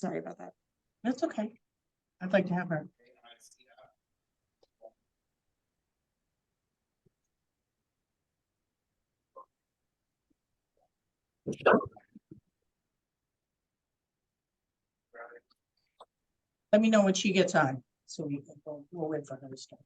Sorry about that. That's okay. I'd like to have her. Let me know when she gets on, so we'll wait for her to start.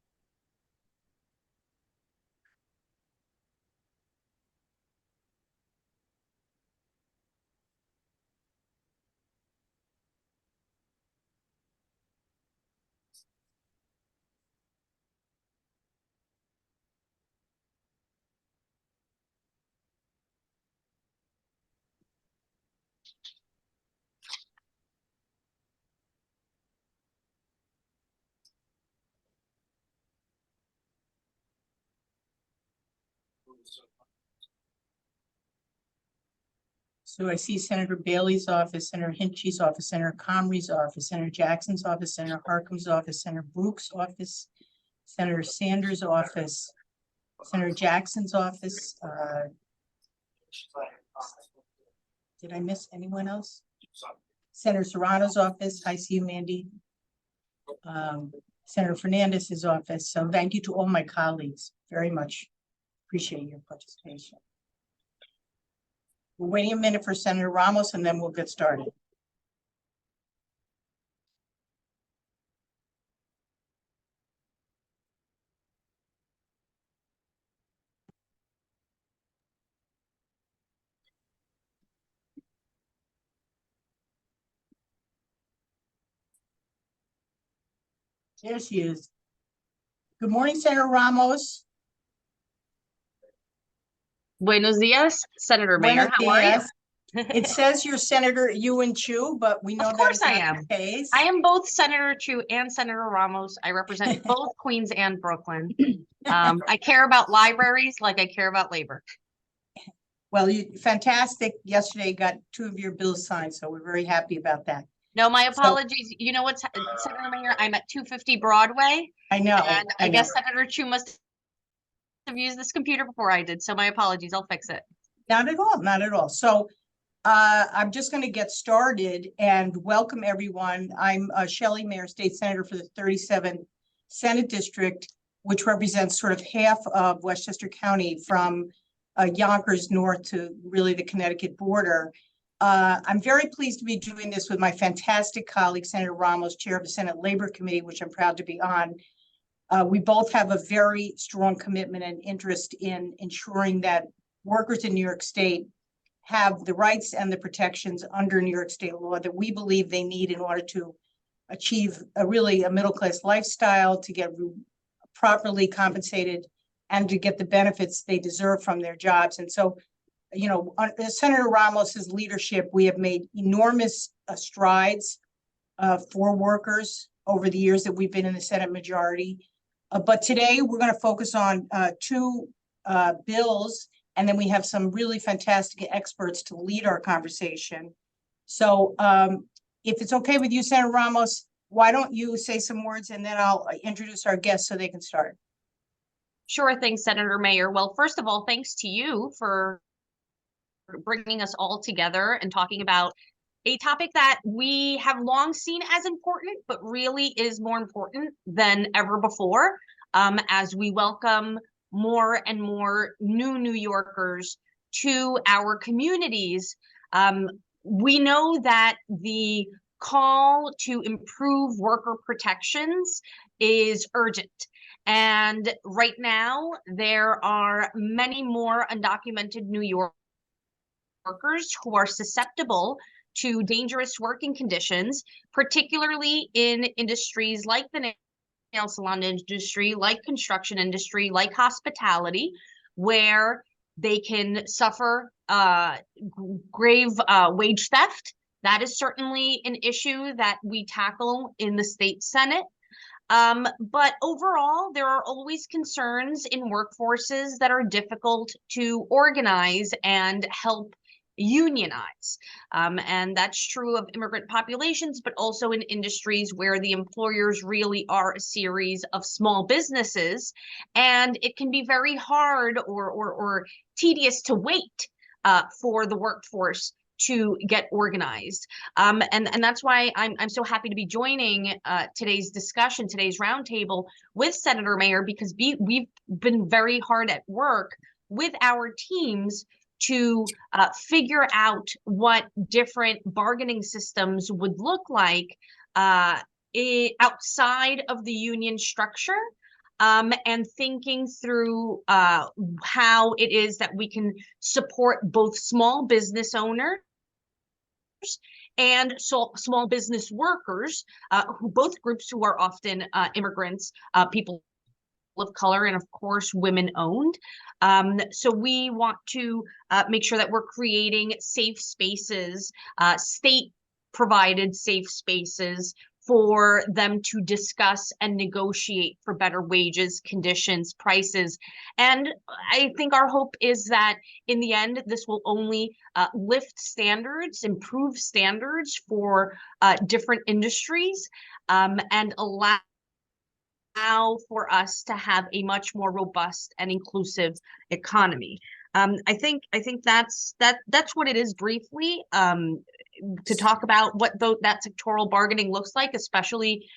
So I see Senator Bailey's office, Senator Hinchy's office, Senator Comrie's office, Senator Jackson's office, Senator Harkin's office, Senator Brooks' office, Senator Sanders' office, Senator Jackson's office. Did I miss anyone else? Senator Serrano's office. I see you, Mandy. Senator Fernandez's office. So thank you to all my colleagues. Very much appreciate your participation. We're waiting a minute for Senator Ramos and then we'll get started. There she is. Good morning, Senator Ramos. Buenos dias, Senator Mayor. How are you? It says you're Senator Ewan Chu, but we know of course that I am. The case. I am both Senator Chu and Senator Ramos. I represent both Queens and Brooklyn. I care about libraries like I care about labor. Well, fantastic. Yesterday got 2 of your bills signed, so we're very happy about that. No, my apologies. You know what, Senator Mayor? I'm at 250 Broadway. I know. And I guess Senator Chu must have used this computer before I did. So my apologies. I'll fix it. Not at all. Not at all. So I'm just going to get started and welcome everyone. I'm Shelley Mayer, State Senator for the 37th Senate District, which represents sort of half of Westchester County from Yonkers north to really the Connecticut border. I'm very pleased to be doing this with my fantastic colleague, Senator Ramos, Chair of the Senate Labor Committee, which I'm proud to be on. We both have a very strong commitment and interest in ensuring that workers in New York State have the rights and the protections under New York State law that we believe they need in order to achieve a middle-class lifestyle, to get properly compensated, and to get the benefits they deserve from their jobs. And so, you know, under Senator Ramos's leadership, we have made enormous strides for workers over the years that we've been in the Senate majority. But today we're going to focus on 2 bills, and then we have some really fantastic experts to lead our conversation. So if it's okay with you, Senator Ramos, why don't you say some words and then I'll introduce our guests so they can start. Sure thing, Senator Mayor. Well, first of all, thanks to you for bringing us all together and talking about a topic that we have long seen as important, but really is more important than ever before, as we welcome more and more new New Yorkers to our communities. We know that the call to improve worker protections is urgent. And right now, there are many more undocumented New Yorkers who are susceptible to dangerous working conditions, particularly in industries like the nail salon industry, like construction industry, like hospitality, where they can suffer grave wage theft. That is certainly an issue that we tackle in the state Senate. But overall, there are always concerns in workforces that are difficult to organize and help unionize. And that's true of immigrant populations, but also in industries where the employers really are a series of small businesses. And it can be very hard or tedious to wait for the workforce to get organized. And that's why I'm so happy to be joining today's discussion, today's roundtable with Senator Mayer, because we've been very hard at work with our teams to figure out what different bargaining systems would look like outside of the union structure, and thinking through how it is that we can support both small business owners and small business workers, who both groups who are often immigrants, people of color, and of course women owned. So we want to make sure that we're creating safe spaces, state provided safe spaces for them to discuss and negotiate for better wages, conditions, prices. And I think our hope is that in the end, this will only lift standards, improve standards for different industries, and allow for us to have a much more robust and inclusive economy. I think that's what it is briefly. To talk about what that sectoral bargaining looks like, especially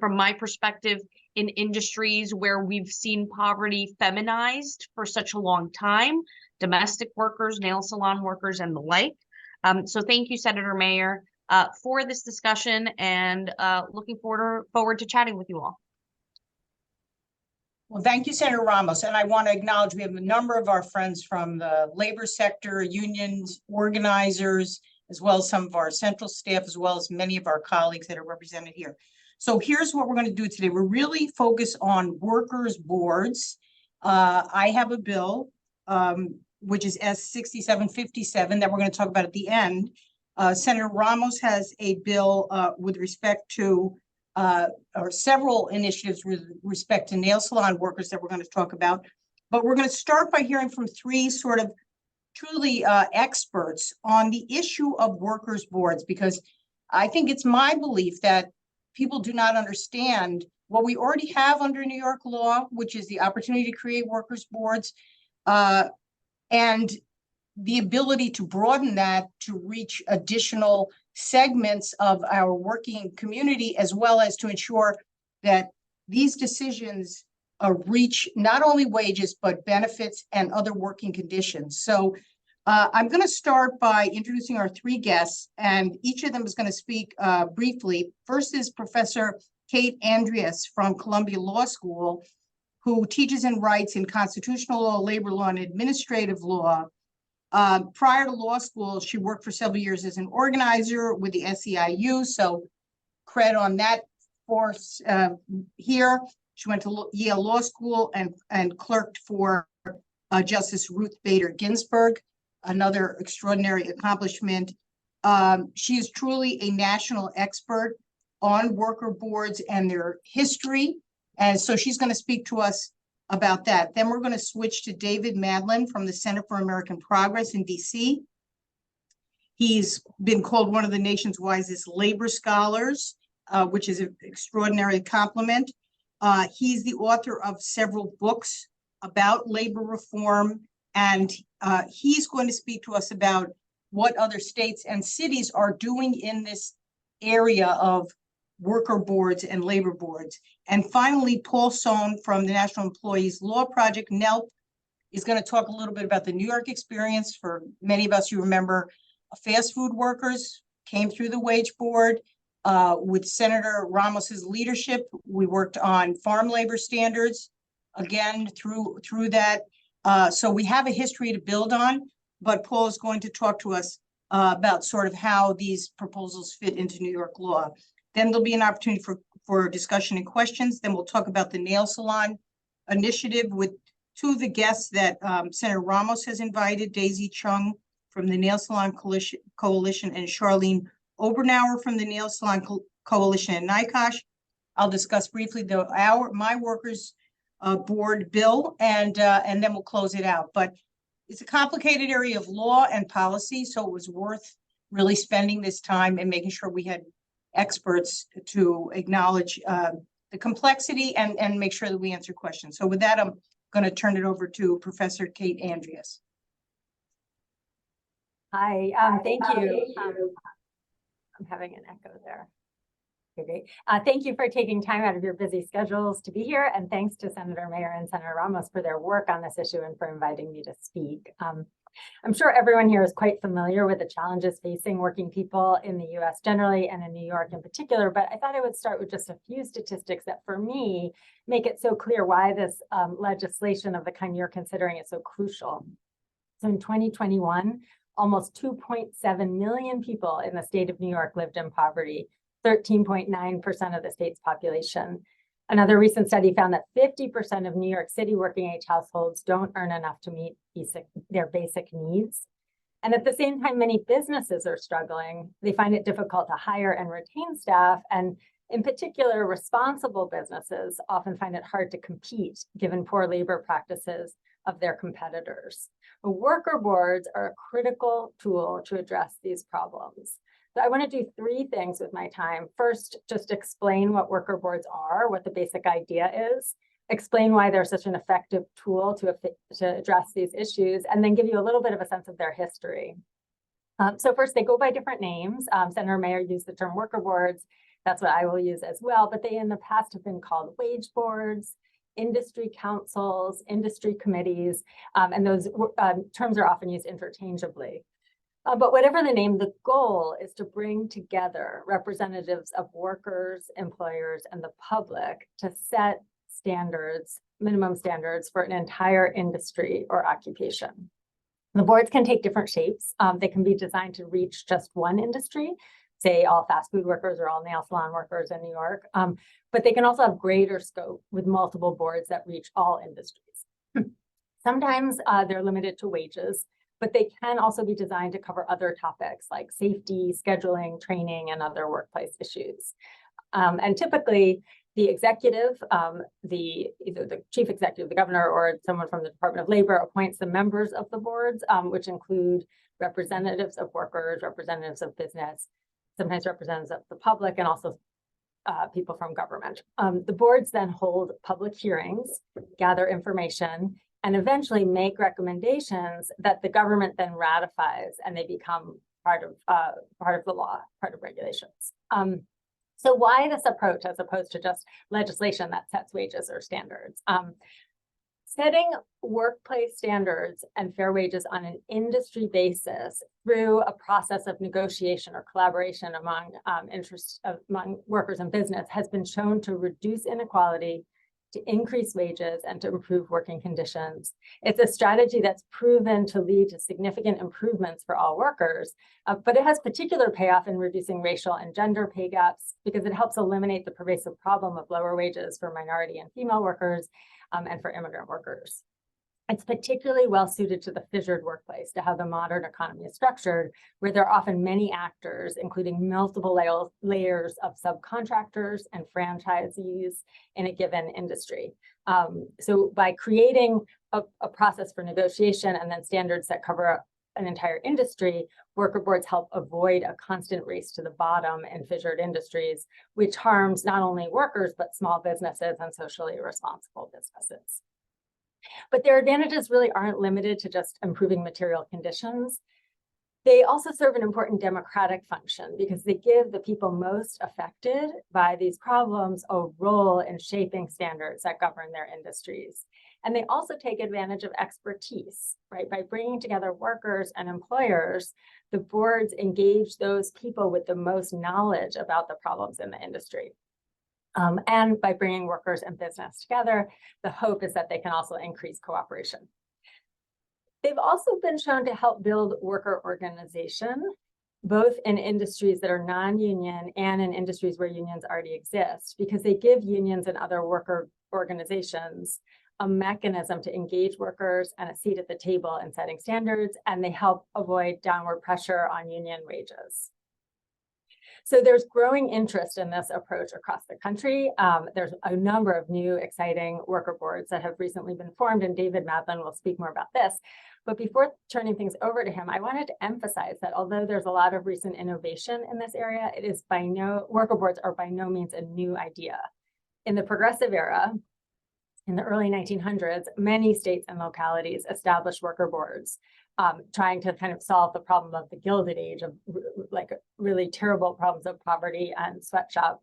from my perspective in industries where we've seen poverty feminized for such a long time, domestic workers, nail salon workers, and the like. So thank you, Senator Mayer, for this discussion, and looking forward to chatting with you all. Well, thank you, Senator Ramos. And I want to acknowledge we have a number of our friends from the labor sector, unions, organizers, as well as some of our central staff, as well as many of our colleagues that are represented here. So here's what we're going to do today. We're really focused on workers' boards. I have a bill, which is S6757, that we're going to talk about at the end. Senator Ramos has a bill with respect to, or several initiatives with respect to nail salon workers that we're going to talk about. But we're going to start by hearing from three sort of truly experts on the issue of workers' boards, because I think it's my belief that people do not understand what we already have under New York law, which is the opportunity to create workers' boards, and the ability to broaden that to reach additional segments of our working community, as well as to ensure that these decisions reach not only wages, but benefits and other working conditions. So I'm going to start by introducing our three guests, and each of them is going to speak briefly. First is Professor Kate Andreas from Columbia Law School, who teaches and writes in constitutional law, labor law, and administrative law. Prior to law school, she worked for several years as an organizer with the SEIU, so credit on that force here. She went to Yale Law School and clerked for Justice Ruth Bader Ginsburg, another extraordinary accomplishment. She is truly a national expert on worker boards and their history, and so she's going to speak to us about that. Then we're going to switch to David Madlin from the Center for American Progress in DC. He's been called one of the nation's wisest labor scholars, which is an extraordinary compliment. He's the author of several books about labor reform, and he's going to speak to us about what other states and cities are doing in this area of worker boards and labor boards. And finally, Paul Sohn from the National Employees Law Project, NELP, is going to talk a little bit about the New York experience. For many of us, you remember fast food workers came through the wage board. With Senator Ramos's leadership, we worked on farm labor standards, again, through that. So we have a history to build on, but Paul is going to talk to us about sort of how these proposals fit into New York law. Then there'll be an opportunity for discussion and questions. Then we'll talk about the nail salon initiative with two of the guests that Senator Ramos has invited, Daisy Chung from the Nail Salon Coalition and Charlene Obernauer from the Nail Salon Coalition in Nykosh. I'll discuss briefly my workers board bill, and then we'll close it out. But it's a complicated area of law and policy, so it was worth really spending this time and making sure we had experts to acknowledge the complexity and make sure that we answer questions. So with that, I'm going to turn it over to Professor Kate Andreas. Hi, thank you. I'm having an echo there. Okay, great. Thank you for taking time out of your busy schedules to be here, and thanks to Senator Mayer and Senator Ramos for their work on this issue and for inviting me to speak. I'm sure everyone here is quite familiar with the challenges facing working people in the US generally and in New York in particular, but I thought I would start with just a few statistics that for me make it so clear why this legislation of the kind you're considering is so crucial. So in 2021, almost 2.7 million people in the state of New York lived in poverty, 13.9% of the state's population. Another recent study found that 50% of New York City working age households don't earn enough to meet their basic needs. And at the same time, many businesses are struggling. They find it difficult to hire and retain staff. And in particular, responsible businesses often find it hard to compete given poor labor practices of their competitors. Worker boards are a critical tool to address these problems. So I want to do three things with my time. First, just explain what worker boards are, what the basic idea is, explain why they're such an effective tool to address these issues, and then give you a little bit of a sense of their history. So first, they go by different names. Senator Mayer used the term worker boards. That's what I will use as well. But they in the past have been called wage boards, industry councils, industry committees, and those terms are often used interchangeably. But whatever the name, the goal is to bring together representatives of workers, employers, and the public to set standards, minimum standards for an entire industry or occupation. The boards can take different shapes. They can be designed to reach just one industry, say all fast food workers or all nail salon workers in New York, but they can also have greater scope with multiple boards that reach all industries. Sometimes they're limited to wages, but they can also be designed to cover other topics like safety, scheduling, training, and other workplace issues. And typically, the executive, either the chief executive, the governor, or someone from the Department of Labor appoints the members of the boards, which include representatives of workers, representatives of business, sometimes representatives of the public, and also people from government. The boards then hold public hearings, gather information, and eventually make recommendations that the government then ratifies, and they become part of the law, part of regulations. So why this approach as opposed to just legislation that sets wages or standards? Setting workplace standards and fair wages on an industry basis through a process of negotiation or collaboration among among workers and business has been shown to reduce inequality, to increase wages, and to improve working conditions. It's a strategy that's proven to lead to significant improvements for all workers, but it has particular payoff in reducing racial and gender pay gaps because it helps eliminate the pervasive problem of lower wages for minority and female workers and for immigrant workers. It's particularly well suited to the fissured workplace, to how the modern economy is structured, where there are often many actors, including multiple layers of subcontractors and franchisees in a given industry. So by creating a process for negotiation and then standards that cover an entire industry, worker boards help avoid a constant race to the bottom in fissured industries, which harms not only workers, but small businesses and socially responsible businesses. But their advantages really aren't limited to just improving material conditions. They also serve an important democratic function because they give the people most affected by these problems a role in shaping standards that govern their industries. And they also take advantage of expertise, right? By bringing together workers and employers, the boards engage those people with the most knowledge about the problems in the industry. And by bringing workers and business together, the hope is that they can also increase cooperation. They've also been shown to help build worker organization, both in industries that are non-union and in industries where unions already exist, because they give unions and other worker organizations a mechanism to engage workers and a seat at the table in setting standards, and they help avoid downward pressure on union wages. So there's growing interest in this approach across the country. There's a number of new exciting worker boards that have recently been formed, and David Madlin will speak more about this. But before turning things over to him, I wanted to emphasize that although there's a lot of recent innovation in this area, worker boards are by no means a new idea. In the progressive era, in the early 1900s, many states and localities established worker boards trying to kind of solve the problem of the Gilded Age of like really terrible problems of poverty and sweatshop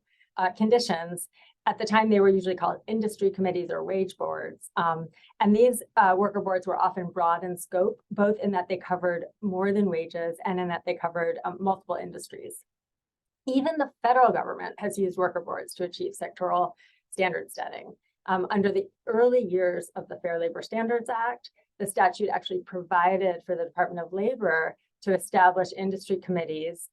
conditions. At the time, they were usually called industry committees or wage boards. And these worker boards were often broad in scope, both in that they covered more than wages and in that they covered multiple industries. Even the federal government has used worker boards to achieve sectoral standard setting. Under the early years of the Fair Labor Standards Act, the statute actually provided for the Department of Labor to establish industry committees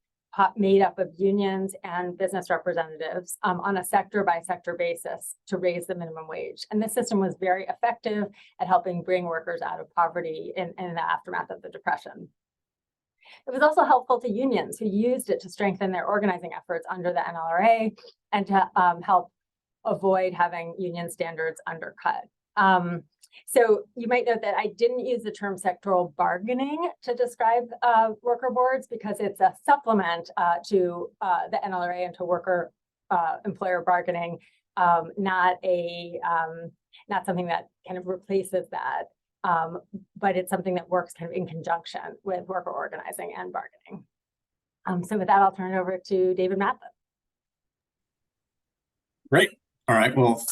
made up of unions and business representatives on a sector by sector basis to raise the minimum wage. And this system was very effective at helping bring workers out of poverty in the aftermath of the Depression. It was also helpful to unions who used it to strengthen their organizing efforts under the NLRA and to help avoid having union standards undercut. So you might note that I didn't use the term sectoral bargaining to describe worker boards because it's a supplement to the NLRA and to worker employer bargaining, not something that kind of replaces that, but it's something that works kind of in conjunction with worker organizing and bargaining. So with that, I'll turn it over to David Mathis. Great. All right. Well,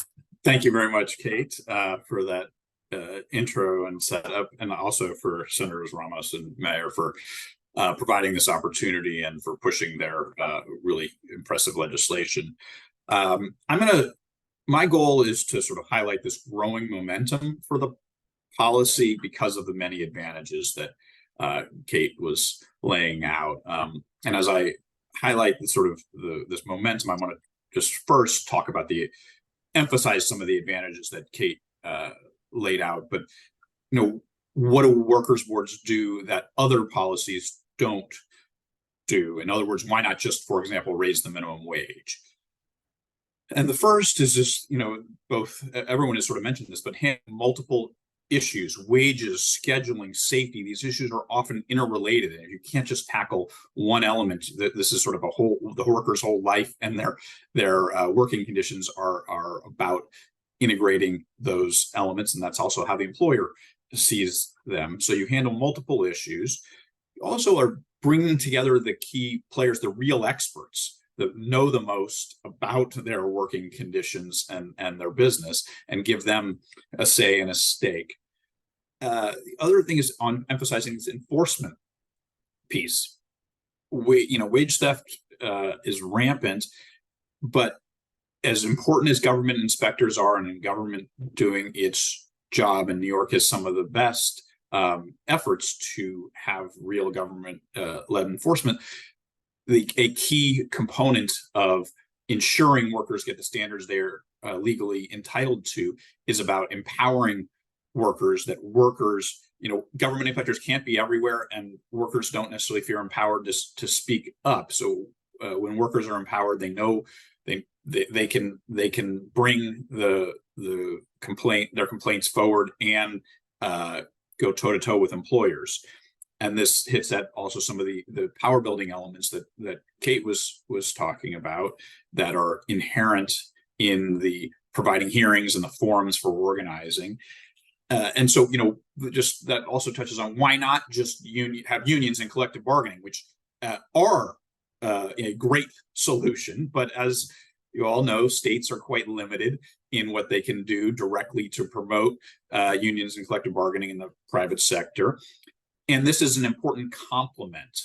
thank you very much, Kate, for that intro and setup, and also for Senators Ramos and Mayer for providing this opportunity and for pushing their really impressive legislation. My goal is to sort of highlight this growing momentum for the policy because of the many advantages that Kate was laying out. And as I highlight the sort of this momentum, I want to just first talk about emphasize some of the advantages that Kate laid out, but what do workers boards do that other policies don't do? In other words, why not just, for example, raise the minimum wage? And the first is just, everyone has sort of mentioned this, but multiple issues, wages, scheduling, safety, these issues are often interrelated, and you can't just tackle one element. This is sort of the worker's whole life, and their working conditions are about integrating those elements, and that's also how the employer sees them. So you handle multiple issues. You also are bringing together the key players, the real experts that know the most about their working conditions and their business, and give them a say and a stake. The other thing is on emphasizing this enforcement piece. Wage theft is rampant, but as important as government inspectors are, and government doing its job, and New York has some of the best efforts to have real government-led enforcement, a key component of ensuring workers get the standards they're legally entitled to is about empowering workers, that workers, government inspectors can't be everywhere, and workers don't necessarily feel empowered to speak up. So when workers are empowered, they know they can bring their complaints forward and go toe to toe with employers. And this hits at also some of the power building elements that Kate was talking about that are inherent in the providing hearings and the forums for organizing. And so, just that also touches on why not just have unions and collective bargaining, which are a great solution. But as you all know, states are quite limited in what they can do directly to promote unions and collective bargaining in the private sector. And this is an important complement.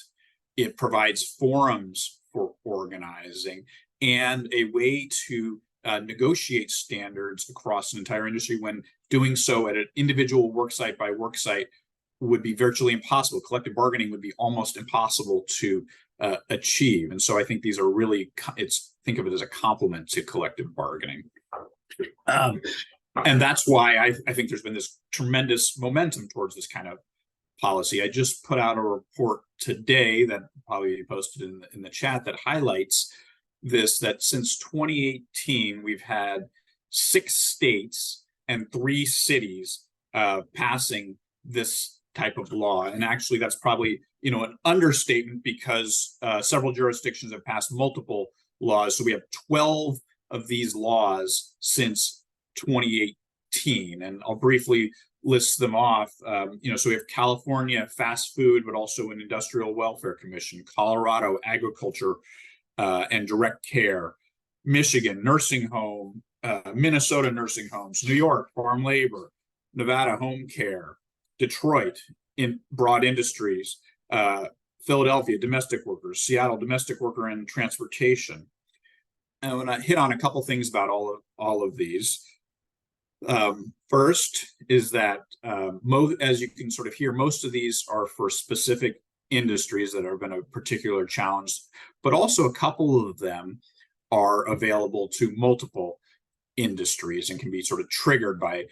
It provides forums for organizing and a way to negotiate standards across an entire industry, when doing so at an individual worksite by worksite would be virtually impossible. Collective bargaining would be almost impossible to achieve. And so I think these are really, think of it as a complement to collective bargaining. And that's why I think there's been this tremendous momentum towards this kind of policy. I just put out a report today that probably be posted in the chat that highlights this, that since 2018, we've had 6 states and 3 cities passing this type of law. And actually, that's probably, an understatement, because several jurisdictions have passed multiple laws. So we have 12 of these laws since 2018. And I'll briefly lists them off. So we have California fast food, but also an industrial welfare commission, Colorado agriculture and direct care, Michigan nursing home, Minnesota nursing homes, New York farm labor, Nevada home care, Detroit in broad industries, Philadelphia domestic workers, Seattle domestic worker and transportation. And I want to hit on a couple things about all of these. First is that as you can sort of hear, most of these are for specific industries that have been a particular challenge, but also a couple of them are available to multiple industries and can be sort of triggered by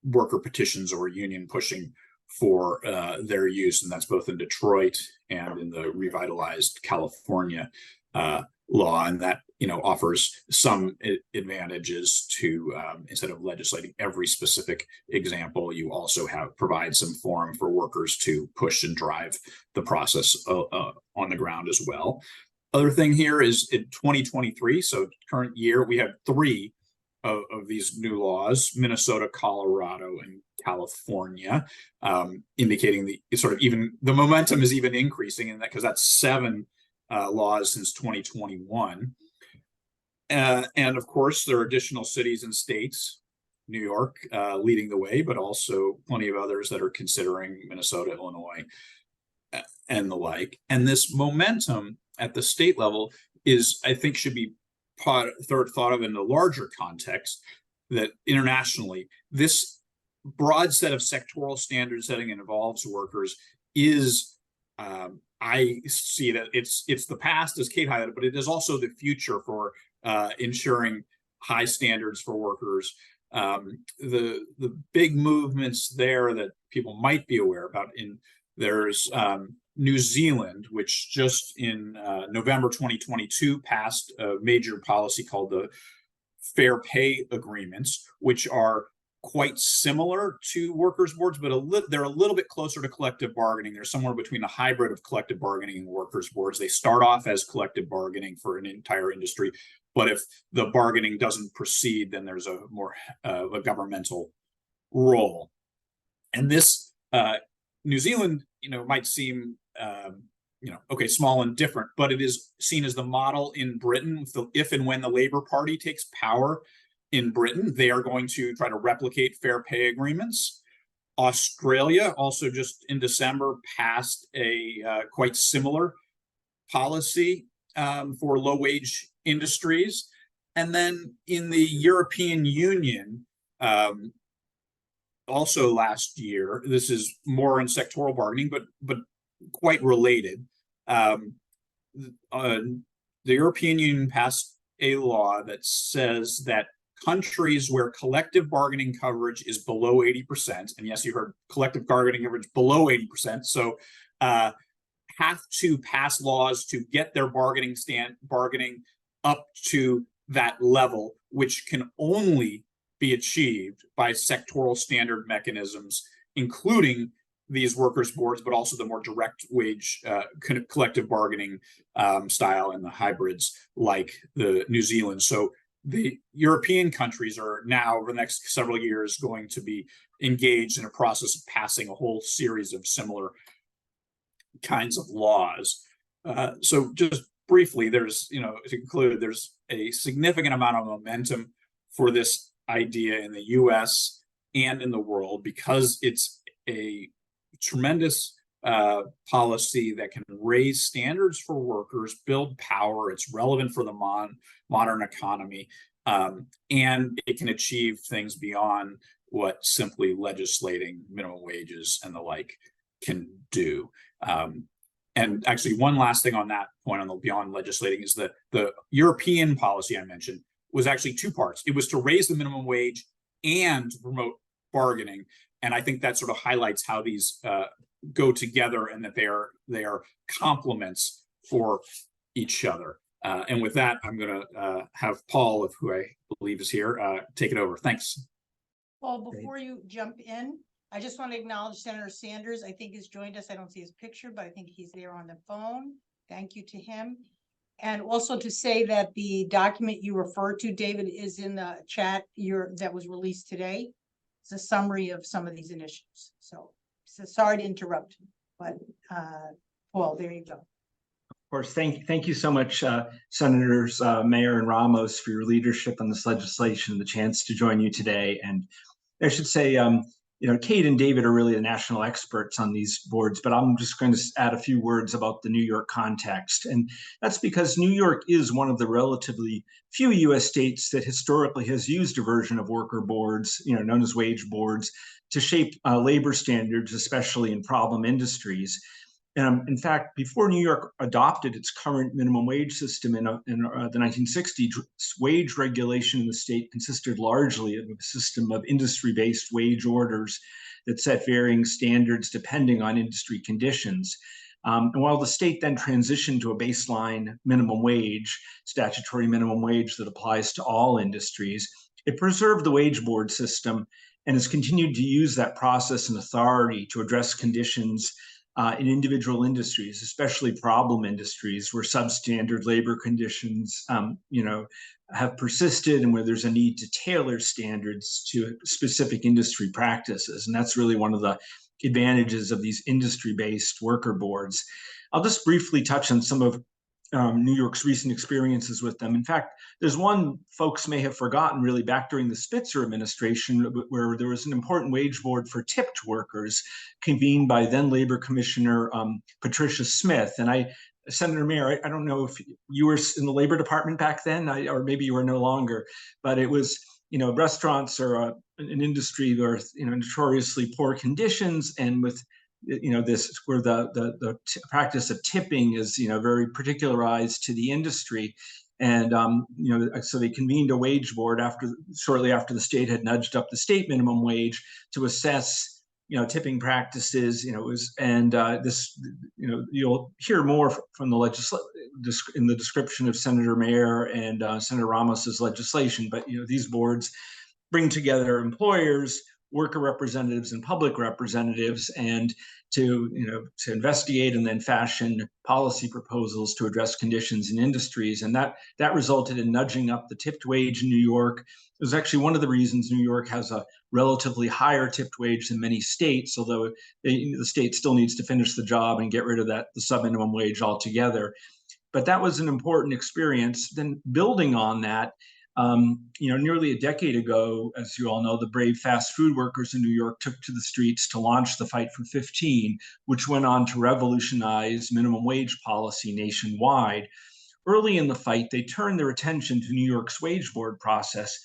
worker petitions or union pushing for their use. And that's both in Detroit and in the revitalized California law. And that, offers some advantages to, instead of legislating every specific example, you also provide some forum for workers to push and drive the process on the ground as well. Other thing here is in 2023, so current year, we have 3 of these new laws: Minnesota, Colorado, and California, indicating the momentum is even increasing in that, because that's 7 laws since 2021. And of course, there are additional cities and states, New York leading the way, but also plenty of others that are considering, Minnesota, Illinois, and the like. And this momentum at the state level I think should be thought of in a larger context, that internationally, this broad set of sectoral standard setting that involves workers is, I see that it's the past, as Kate highlighted, but it is also the future for ensuring high standards for workers. The big movements there that people might be aware about, there's New Zealand, which just in November 2022 passed a major policy called the Fair Pay Agreements, which are quite similar to workers' boards, but they're a little bit closer to collective bargaining. They're somewhere between a hybrid of collective bargaining and workers' boards. They start off as collective bargaining for an entire industry, but if the bargaining doesn't proceed, then there's a more of a governmental role. And this New Zealand, might seem okay, small and different, but it is seen as the model in Britain. If and when the Labour Party takes power in Britain, they are going to try to replicate fair pay agreements. Australia also just in December passed a quite similar policy for low-wage industries. And then in the European Union, also last year, this is more in sectoral bargaining, but quite related. The European Union passed a law that says that countries where collective bargaining coverage is below 80%, and yes, you heard collective bargaining coverage below 80%, so have to pass laws to get their bargaining up to that level, which can only be achieved by sectoral standard mechanisms, including these workers' boards, but also the more direct wage collective bargaining style and the hybrids like the New Zealand. So the European countries are now, over the next several years, going to be engaged in a process of passing a whole series of similar kinds of laws. So just briefly, there's, to conclude, there's a significant amount of momentum for this idea in the US and in the world, because it's a tremendous policy that can raise standards for workers, build power. It's relevant for the modern economy, and it can achieve things beyond what simply legislating minimum wages and the like can do. And actually, one last thing on that point, on the beyond legislating, is that the European policy I mentioned was actually 2 parts. It was to raise the minimum wage and to promote bargaining. And I think that sort of highlights how these go together, and that they are complements for each other. And with that, I'm going to have Paul, who I believe is here, take it over. Thanks. Paul, before you jump in, I just want to acknowledge Senator Sanders, I think, has joined us. I don't see his picture, but I think he's there on the phone. Thank you to him. And also to say that the document you referred to, David, is in the chat that was released today. it's a summary of some of these initiatives. So sorry to interrupt, but Paul, there you go. Of course, thank you so much, Senators Mayor and Ramos, for your leadership on this legislation, the chance to join you today. And I should say, Kate and David are really the national experts on these boards, but I'm just going to add a few words about the New York context. And that's because New York is one of the relatively few U.S. states that historically has used a version of worker boards, known as wage boards, to shape labor standards, especially in problem industries. In fact, before New York adopted its current minimum wage system in the 1960s, wage regulation in the state consisted largely of a system of industry-based wage orders that set varying standards depending on industry conditions. And while the state then transitioned to a baseline minimum wage, statutory minimum wage that applies to all industries, it preserved the wage board system and has continued to use that process and authority to address conditions in individual industries, especially problem industries where substandard labor conditions, have persisted and where there's a need to tailor standards to specific industry practices. And that's really one of the advantages of these industry-based worker boards. I'll just briefly touch on some of New York's recent experiences with them. In fact, there's one folks may have forgotten really back during the Spitzer administration, where there was an important wage board for tipped workers convened by then Labor Commissioner Patricia Smith. And Senator Mayer, I don't know if you were in the Labor Department back then, or maybe you were no longer, but it was, restaurants are an industry where, notoriously poor conditions, and with this where the practice of tipping is very particularized to the industry, and so they convened a wage board shortly after the state had nudged up the state minimum wage to assess tipping practices. You'll hear more from the in the description of Senator Mayer and Senator Ramos's legislation, but these boards bring together employers, worker representatives, and public representatives, and to investigate and then fashion policy proposals to address conditions in industries. And that resulted in nudging up the tipped wage in New York. It was actually one of the reasons New York has a relatively higher tipped wage than many states, although the state still needs to finish the job and get rid of the sub-minimum wage altogether. But that was an important experience. Then building on that, nearly a decade ago, as you all know, the brave fast food workers in New York took to the streets to launch the Fight for 15, which went on to revolutionize minimum wage policy nationwide. Early in the fight, they turned their attention to New York's wage board process,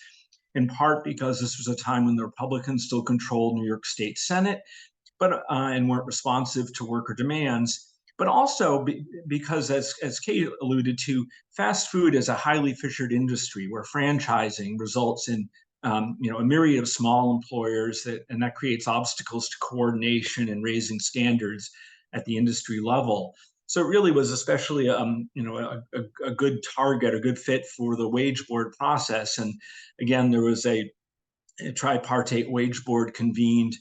in part because this was a time when the Republicans still controlled New York State Senate, and weren't responsive to worker demands. But also because, as Kate alluded to, fast food is a highly fissured industry where franchising results in a myriad of small employers, and that creates obstacles to coordination and raising standards at the industry level. So it really was especially a good target, a good fit for the wage board process. And again, there was a tripartite wage board convened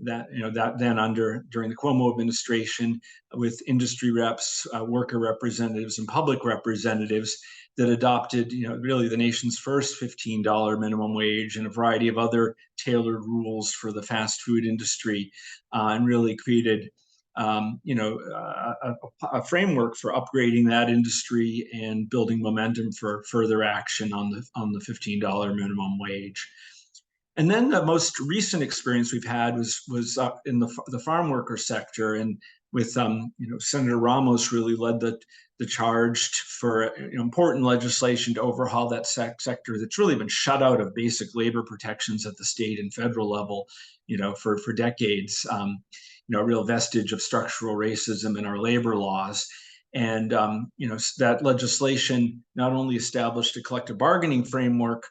during the Cuomo administration, with industry reps, worker representatives, and public representatives, that adopted really the nation's first $15 minimum wage and a variety of other tailored rules for the fast food industry, and really created a framework for upgrading that industry and building momentum for further action on the $15 minimum wage. And then the most recent experience we've had was in the farm worker sector, and with Senator Ramos really led the charge for important legislation to overhaul that sector that's really been shut out of basic labor protections at the state and federal level, for decades. A real vestige of structural racism in our labor laws. And that legislation not only established a collective bargaining framework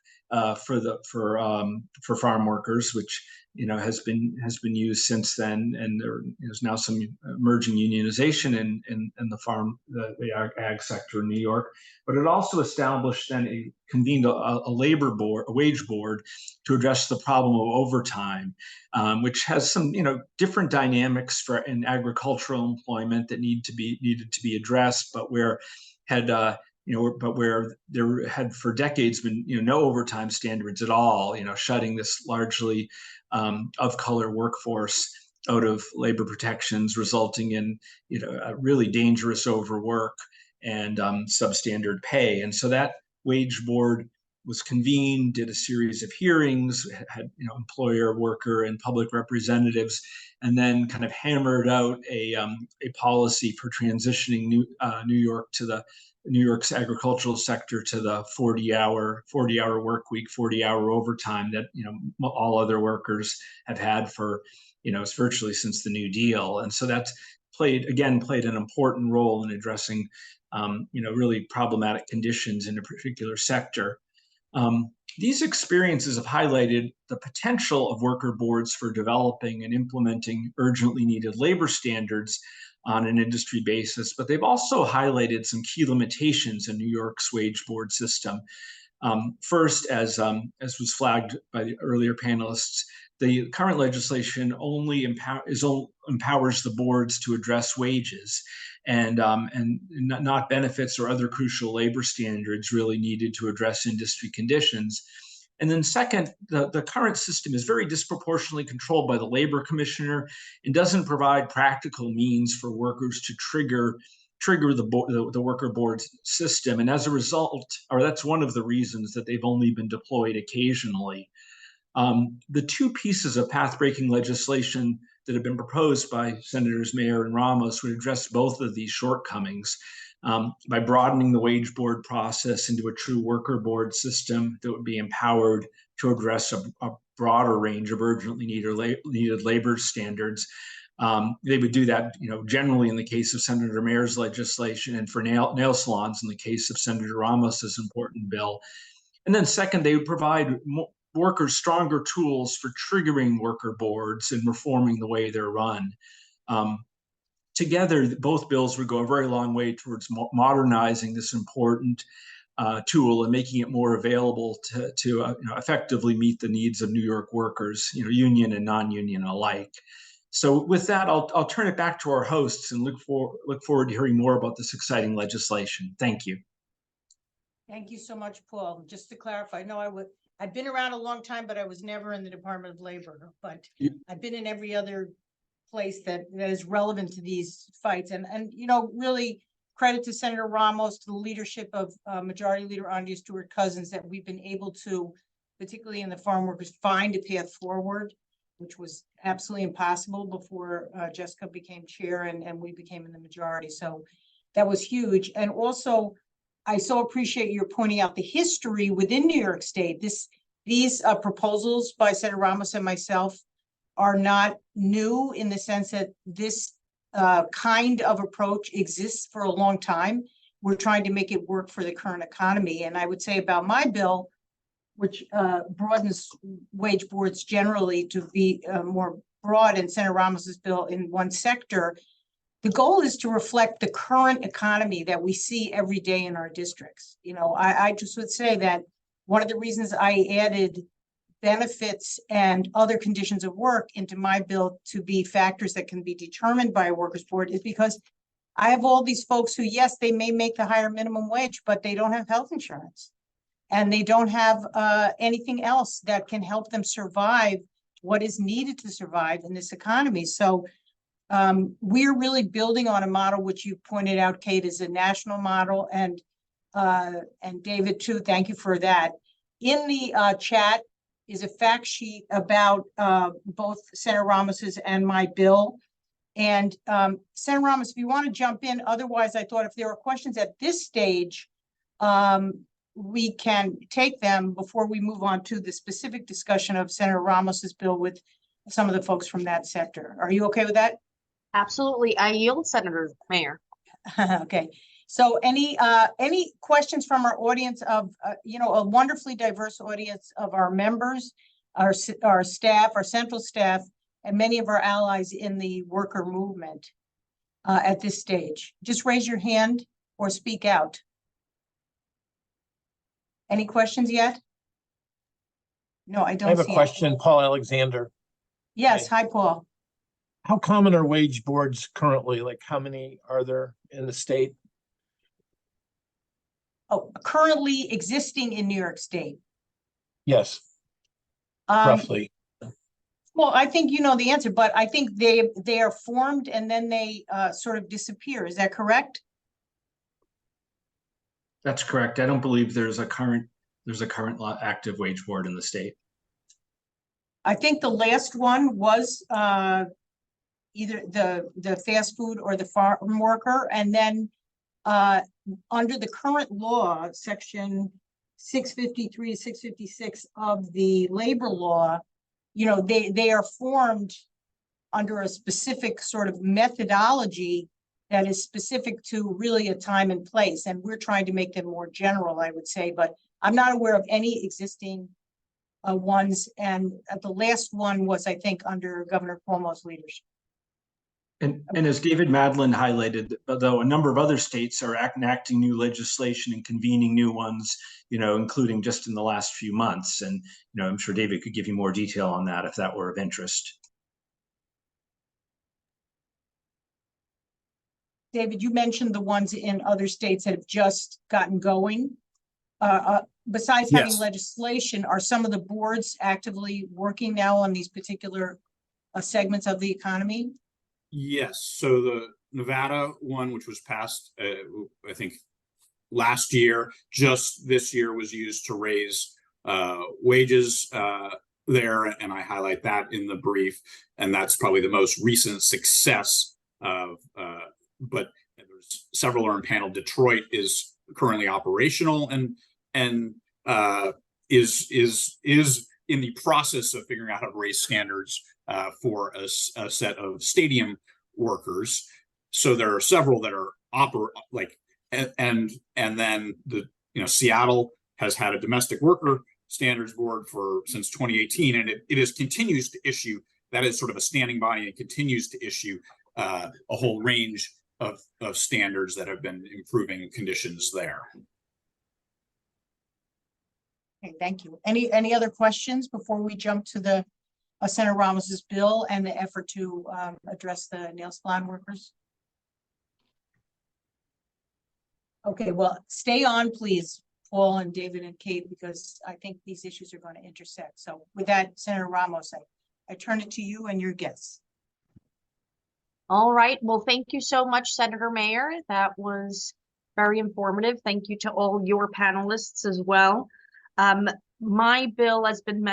for farm workers, which has been used since then, and there is now some emerging unionization in the ag sector in New York. But it also established and convened a labor board, a wage board, to address the problem of overtime, which has some different dynamics in agricultural employment that needed to be addressed, but where had but where there had for decades been, no overtime standards at all, shutting this largely of color workforce out of labor protections, resulting in, a really dangerous overwork and substandard pay. And so that wage board was convened, did a series of hearings, had employer, worker, and public representatives, and then kind of hammered out a policy for transitioning New York's agricultural sector to the 40-hour work week, 40-hour overtime that all other workers have had for it's virtually since the New Deal. And so that's played an important role in addressing really problematic conditions in a particular sector. These experiences have highlighted the potential of worker boards for developing and implementing urgently needed labor standards on an industry basis, but they've also highlighted some key limitations in New York's wage board system. First, as was flagged by the earlier panelists, the current legislation only empowers the boards to address wages and not benefits or other crucial labor standards really needed to address industry conditions. And then second, the current system is very disproportionately controlled by the labor commissioner and doesn't provide practical means for workers to trigger the worker board system. And as a result, or that's one of the reasons that they've only been deployed occasionally. The two pieces of path-breaking legislation that have been proposed by Senators Mayer and Ramos would address both of these shortcomings by broadening the wage board process into a true worker board system that would be empowered to address a broader range of urgently needed labor standards. They would do that, generally in the case of Senator Mayer's legislation, and for nail salons in the case of Senator Ramos's important bill. And then second, they would provide workers stronger tools for triggering worker boards and reforming the way they're run. Together, both bills would go a very long way towards modernizing this important tool and making it more available to effectively meet the needs of New York workers, union and non-union alike. So with that, I'll turn it back to our hosts and look forward to hearing more about this exciting legislation. Thank you. Thank you so much, Paul. Just to clarify, no, I've been around a long time, but I was never in the Department of Labor. But I've been in every other place that is relevant to these fights. And really credit to Senator Ramos, to the leadership of Majority Leader Andrea Stewart-Cousins, that we've been able to, particularly in the farm workers, find a path forward, which was absolutely impossible before Jessica became chair and we became in the majority. So that was huge. And also, I so appreciate your pointing out the history within New York State. These proposals by Senator Ramos and myself are not new in the sense that this kind of approach exists for a long time. We're trying to make it work for the current economy. And I would say about my bill, which broadens wage boards generally to be more broad, and Senator Ramos's bill in one sector, the goal is to reflect the current economy that we see every day in our districts. I just would say that one of the reasons I added benefits and other conditions of work into my bill to be factors that can be determined by a workers' board is because I have all these folks who, yes, they may make the higher minimum wage, but they don't have health insurance and they don't have anything else that can help them survive what is needed to survive in this economy. So we're really building on a model which you pointed out, Kate, is a national model, and David too. Thank you for that. In the chat is a fact sheet about both Senator Ramos's and my bill. And Senator Ramos, if you want to jump in, otherwise I thought if there are questions at this stage, we can take them before we move on to the specific discussion of Senator Ramos's bill with some of the folks from that sector. Are you okay with that? Absolutely. I yield, Senator Mayer. Okay. So any questions from our audience of, a wonderfully diverse audience of our members, our staff, our central staff, and many of our allies in the worker movement at this stage? Just raise your hand or speak out. Any questions yet? No, I don't. I have a question, Paul Alexander. Yes. Hi, Paul. How common are wage boards currently? Like how many are there in the state? currently existing in New York State? Yes, Um, roughly. Well, I think you know the answer, but I think they are formed and then they sort of disappear. Is that correct? That's correct. I don't believe there's a current active wage board in the state. I think the last one was either the fast food or the farm worker, and then under the current law, section 653 to 656 of the labor law, you know, they are formed under a specific sort of methodology that is specific to really a time and place, and we're trying to make them more general, I would say, but I'm not aware of any existing ones, and the last one was, I think, under Governor Cuomo's leadership. And as David Madlin highlighted, though a number of other states are enacting new legislation and convening new ones, you know, including just in the last few months. And, you know, I'm sure David could give you more detail on that if that were of interest. David, you mentioned the ones in other states that have just gotten going. Besides having Yes. legislation, are some of the boards actively working now on these particular segments of the economy? Yes, so the Nevada one, which was passed, I think last year, just this year was used to raise wages there, and I highlight that in the brief, and that's probably the most recent success of, but there's several are in panel. Detroit is currently operational and is in the process of figuring out how to raise standards for a set of stadium workers. So there are several that are and then Seattle has had a domestic worker standards board since 2018, and it continues to issue. That is sort of a standing body and continues to issue a whole range of standards that have been improving conditions there. Okay, thank you. Any other questions before we jump to the Senator Ramos's bill and the effort to address the nail salon workers? Okay, well, stay on, please, Paul and David and Kate, because I think these issues are going to intersect. So with that, Senator Ramos, I turn it to you and your guests. All right. Well, thank you so much, Senator Mayer. That was very informative. Thank you to all your panelists as well. My bill has been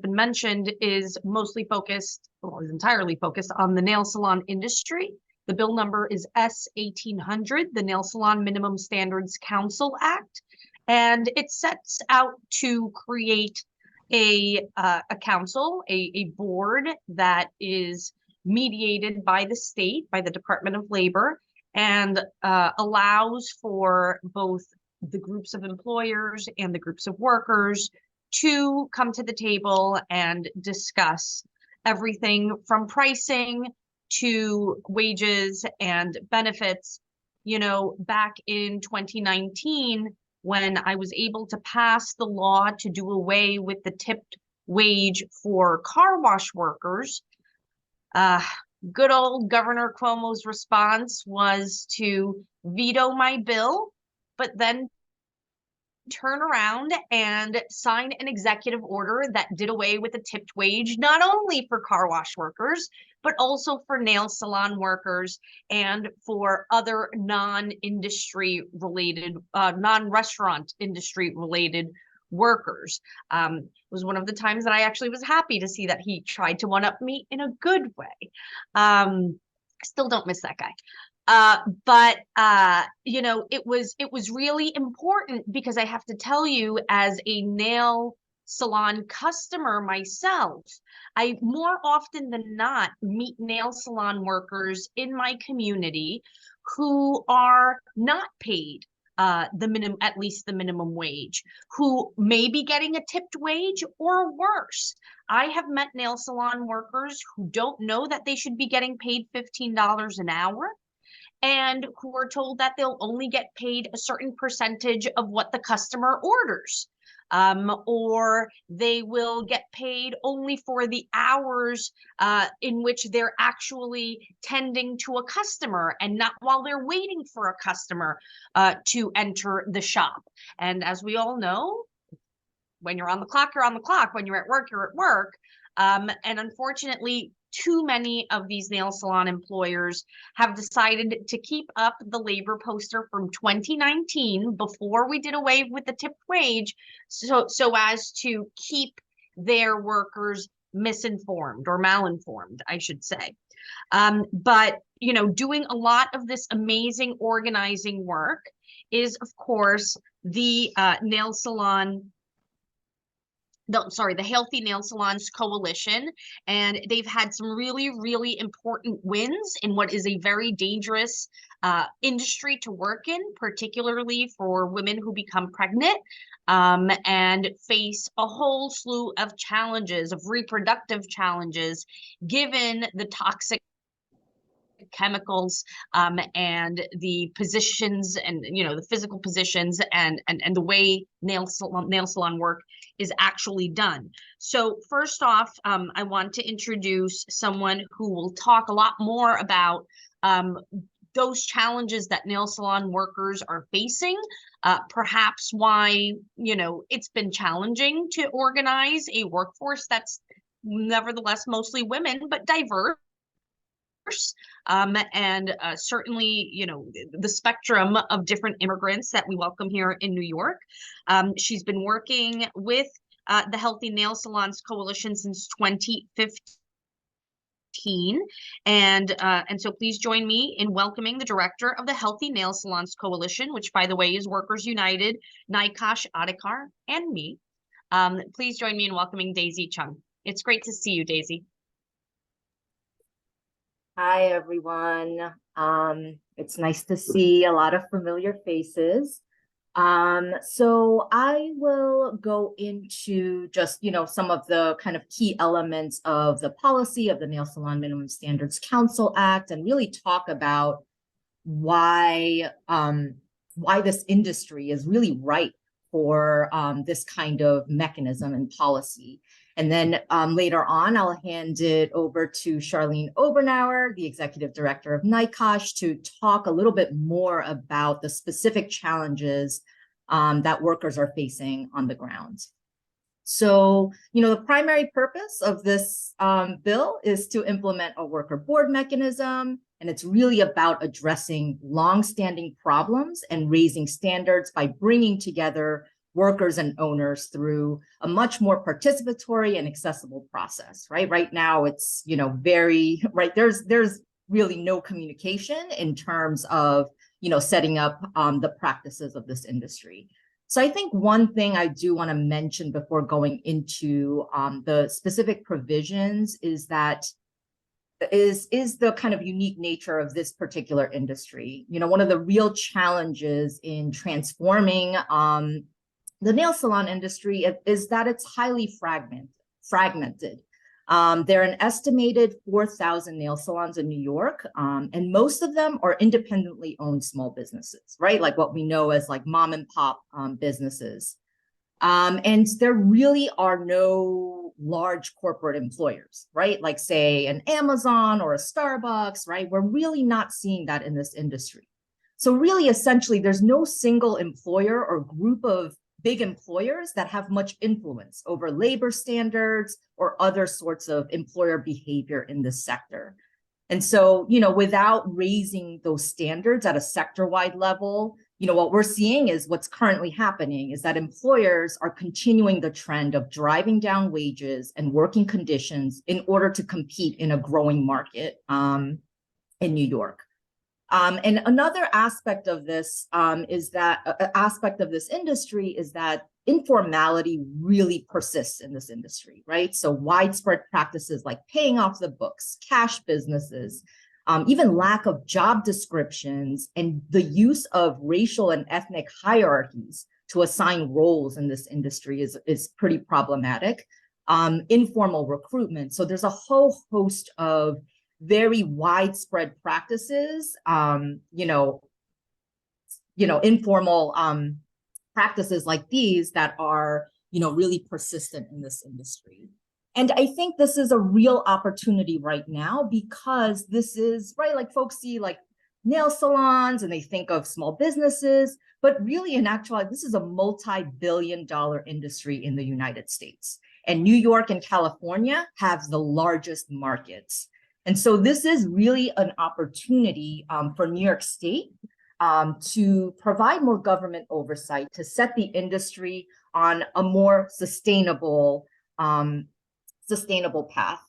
mentioned is mostly focused, well, is entirely focused on the nail salon industry. The bill number is S-1800, the Nail Salon Minimum Standards Council Act, and it sets out to create a council, a board that is mediated by the state, by the Department of Labor, and allows for both the groups of employers and the groups of workers to come to the table and discuss everything from pricing to wages and benefits. You know, back in 2019, when I was able to pass the law to do away with the tipped wage for car wash workers, good old Governor Cuomo's response was to veto my bill, but then turn around and sign an executive order that did away with the tipped wage, not only for car wash workers, but also for nail salon workers and for other non-industry related, non-restaurant industry related workers. It was one of the times that I actually was happy to see that he tried to one-up me in a good way. Still don't miss that guy. But you know, it was really important because I have to tell you, as a nail salon customer myself, I more often than not meet nail salon workers in my community who are not paid the minimum, at least the minimum wage, who may be getting a tipped wage or worse. I have met nail salon workers who don't know that they should be getting paid $15 an hour, and who are told that they'll only get paid a certain percentage of what the customer orders. or they will get paid only for the hours in which they're actually tending to a customer and not while they're waiting for a customer to enter the shop. And as we all know, when you're on the clock, you're on the clock. When you're at work, you're at work. And unfortunately, too many of these nail salon employers have decided to keep up the labor poster from 2019 before we did away with the tipped wage, so as to keep their workers misinformed or malinformed, I should say. But you know, doing a lot of this amazing organizing work is, of course, the nail salon the Healthy Nail Salons Coalition, and they've had some really, really important wins in what is a very dangerous industry to work in, particularly for women who become pregnant and face a whole slew of challenges, of reproductive challenges, given the toxic chemicals and the positions and the physical positions and the way nail salon work is actually done. So first off, I want to introduce someone who will talk a lot more about those challenges that nail salon workers are facing, perhaps why it's been challenging to organize a workforce that's nevertheless mostly women but diverse. And certainly, the spectrum of different immigrants that we welcome here in New York. She's been working with the Healthy Nail Salons Coalition since 2015. And so please join me in welcoming the director of the Healthy Nail Salons Coalition, which, by the way, is Workers United, Nikash Adhikar, and me. Please join me in welcoming Daisy Chung. It's great to see you, Daisy. Hi, everyone. It's nice to see a lot of familiar faces. So I will go into just, some of the kind of key elements of the policy of the Nail Salon Minimum Standards Council Act and really talk about why this industry is really ripe for this kind of mechanism and policy. And then later on, I'll hand it over to Charlene Obernower, the executive director of Nikash, to talk a little bit more about the specific challenges that workers are facing on the ground. So, the primary purpose of this bill is to implement a worker board mechanism, and it's really about addressing longstanding problems and raising standards by bringing together workers and owners through a much more participatory and accessible process, right? Right now, it's, there's really no communication in terms of, setting up the practices of this industry. So I think one thing I do want to mention before going into the specific provisions is that is the kind of unique nature of this particular industry. One of the real challenges in transforming the nail salon industry is that it's highly fragmented. There are an estimated 4,000 nail salons in New York, and most of them are independently owned small businesses, right? Like what we know as like mom and pop businesses. And there really are no large corporate employers, right? Like say an Amazon or a Starbucks, right? We're really not seeing that in this industry. So really, essentially, there's no single employer or group of big employers that have much influence over labor standards or other sorts of employer behavior in this sector. And so, without raising those standards at a sector-wide level, what we're seeing is what's currently happening is that employers are continuing the trend of driving down wages and working conditions in order to compete in a growing market in New York. And another aspect of this industry is that informality really persists in this industry, right? So widespread practices like paying off the books, cash businesses, even lack of job descriptions, and the use of racial and ethnic hierarchies to assign roles in this industry is pretty problematic. Informal recruitment. So there's a whole host of very widespread practices, informal practices like these that are really persistent in this industry. And I think this is a real opportunity right now because this is, right, like folks see like nail salons and they think of small businesses, but really in actuality, this is a multi-billion-dollar industry in the United States. And New York and California have the largest markets. And so this is really an opportunity for New York State to provide more government oversight, to set the industry on a more sustainable path.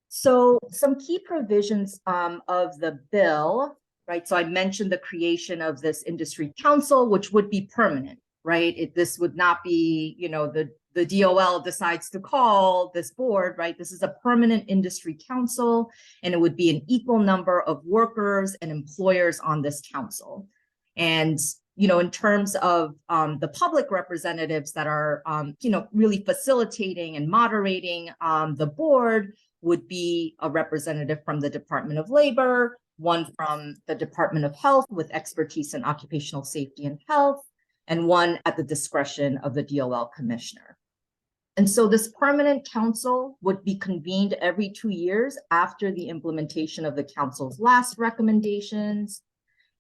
So some key provisions of the bill, right? So I mentioned the creation of this industry council, which would be permanent, right? This would not be, the DOL decides to call this board, right? This is a permanent industry council, and it would be an equal number of workers and employers on this council. And, in terms of the public representatives that are, really facilitating and moderating the board would be a representative from the Department of Labor, one from the Department of Health with expertise in occupational safety and health, and one at the discretion of the DOL commissioner. And so this permanent council would be convened every 2 years after the implementation of the council's last recommendations.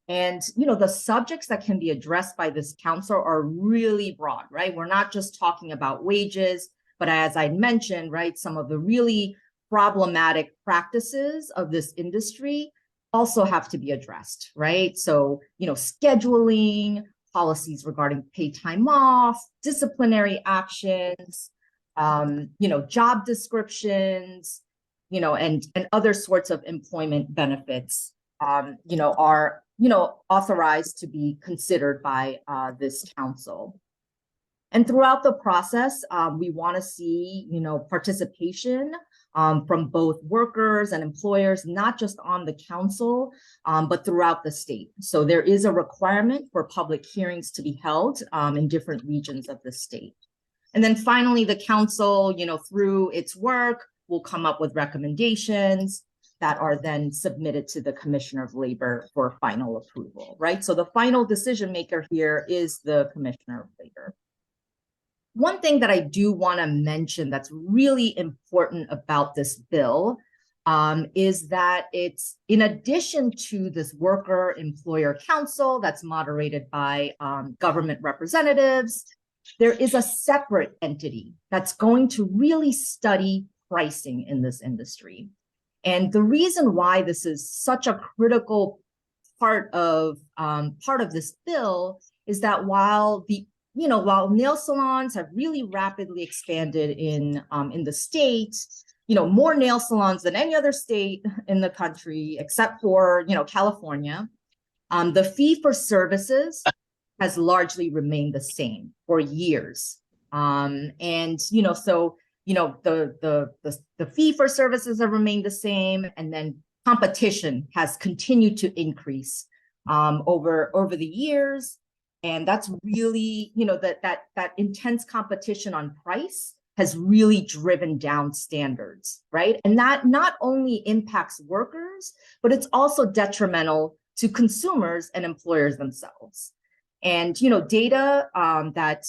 And, the subjects that can be addressed by this council are really broad, right? We're not just talking about wages, but as I mentioned, right, some of the really problematic practices of this industry also have to be addressed, right? So, scheduling, policies regarding paid time off, disciplinary actions, job descriptions, and other sorts of employment benefits, are, authorized to be considered by this council. And throughout the process, we want to see, participation from both workers and employers, not just on the council, but throughout the state. So there is a requirement for public hearings to be held in different regions of the state. And then finally, the council, through its work, will come up with recommendations that are then submitted to the Commissioner of Labor for final approval, right? So the final decision maker here is the Commissioner of Labor. One thing that I do want to mention that's really important about this bill is that it's, in addition to this worker employer council that's moderated by government representatives, there is a separate entity that's going to really study pricing in this industry. And the reason why this is such a critical part of this bill is that while nail salons have really rapidly expanded in the state, more nail salons than any other state in the country, except for, California, the fee for services has largely remained the same for years. The fee for services have remained the same, and then competition has continued to increase over the years. And that's really, that intense competition on price has really driven down standards, right? And that not only impacts workers, but it's also detrimental to consumers and employers themselves. And, data that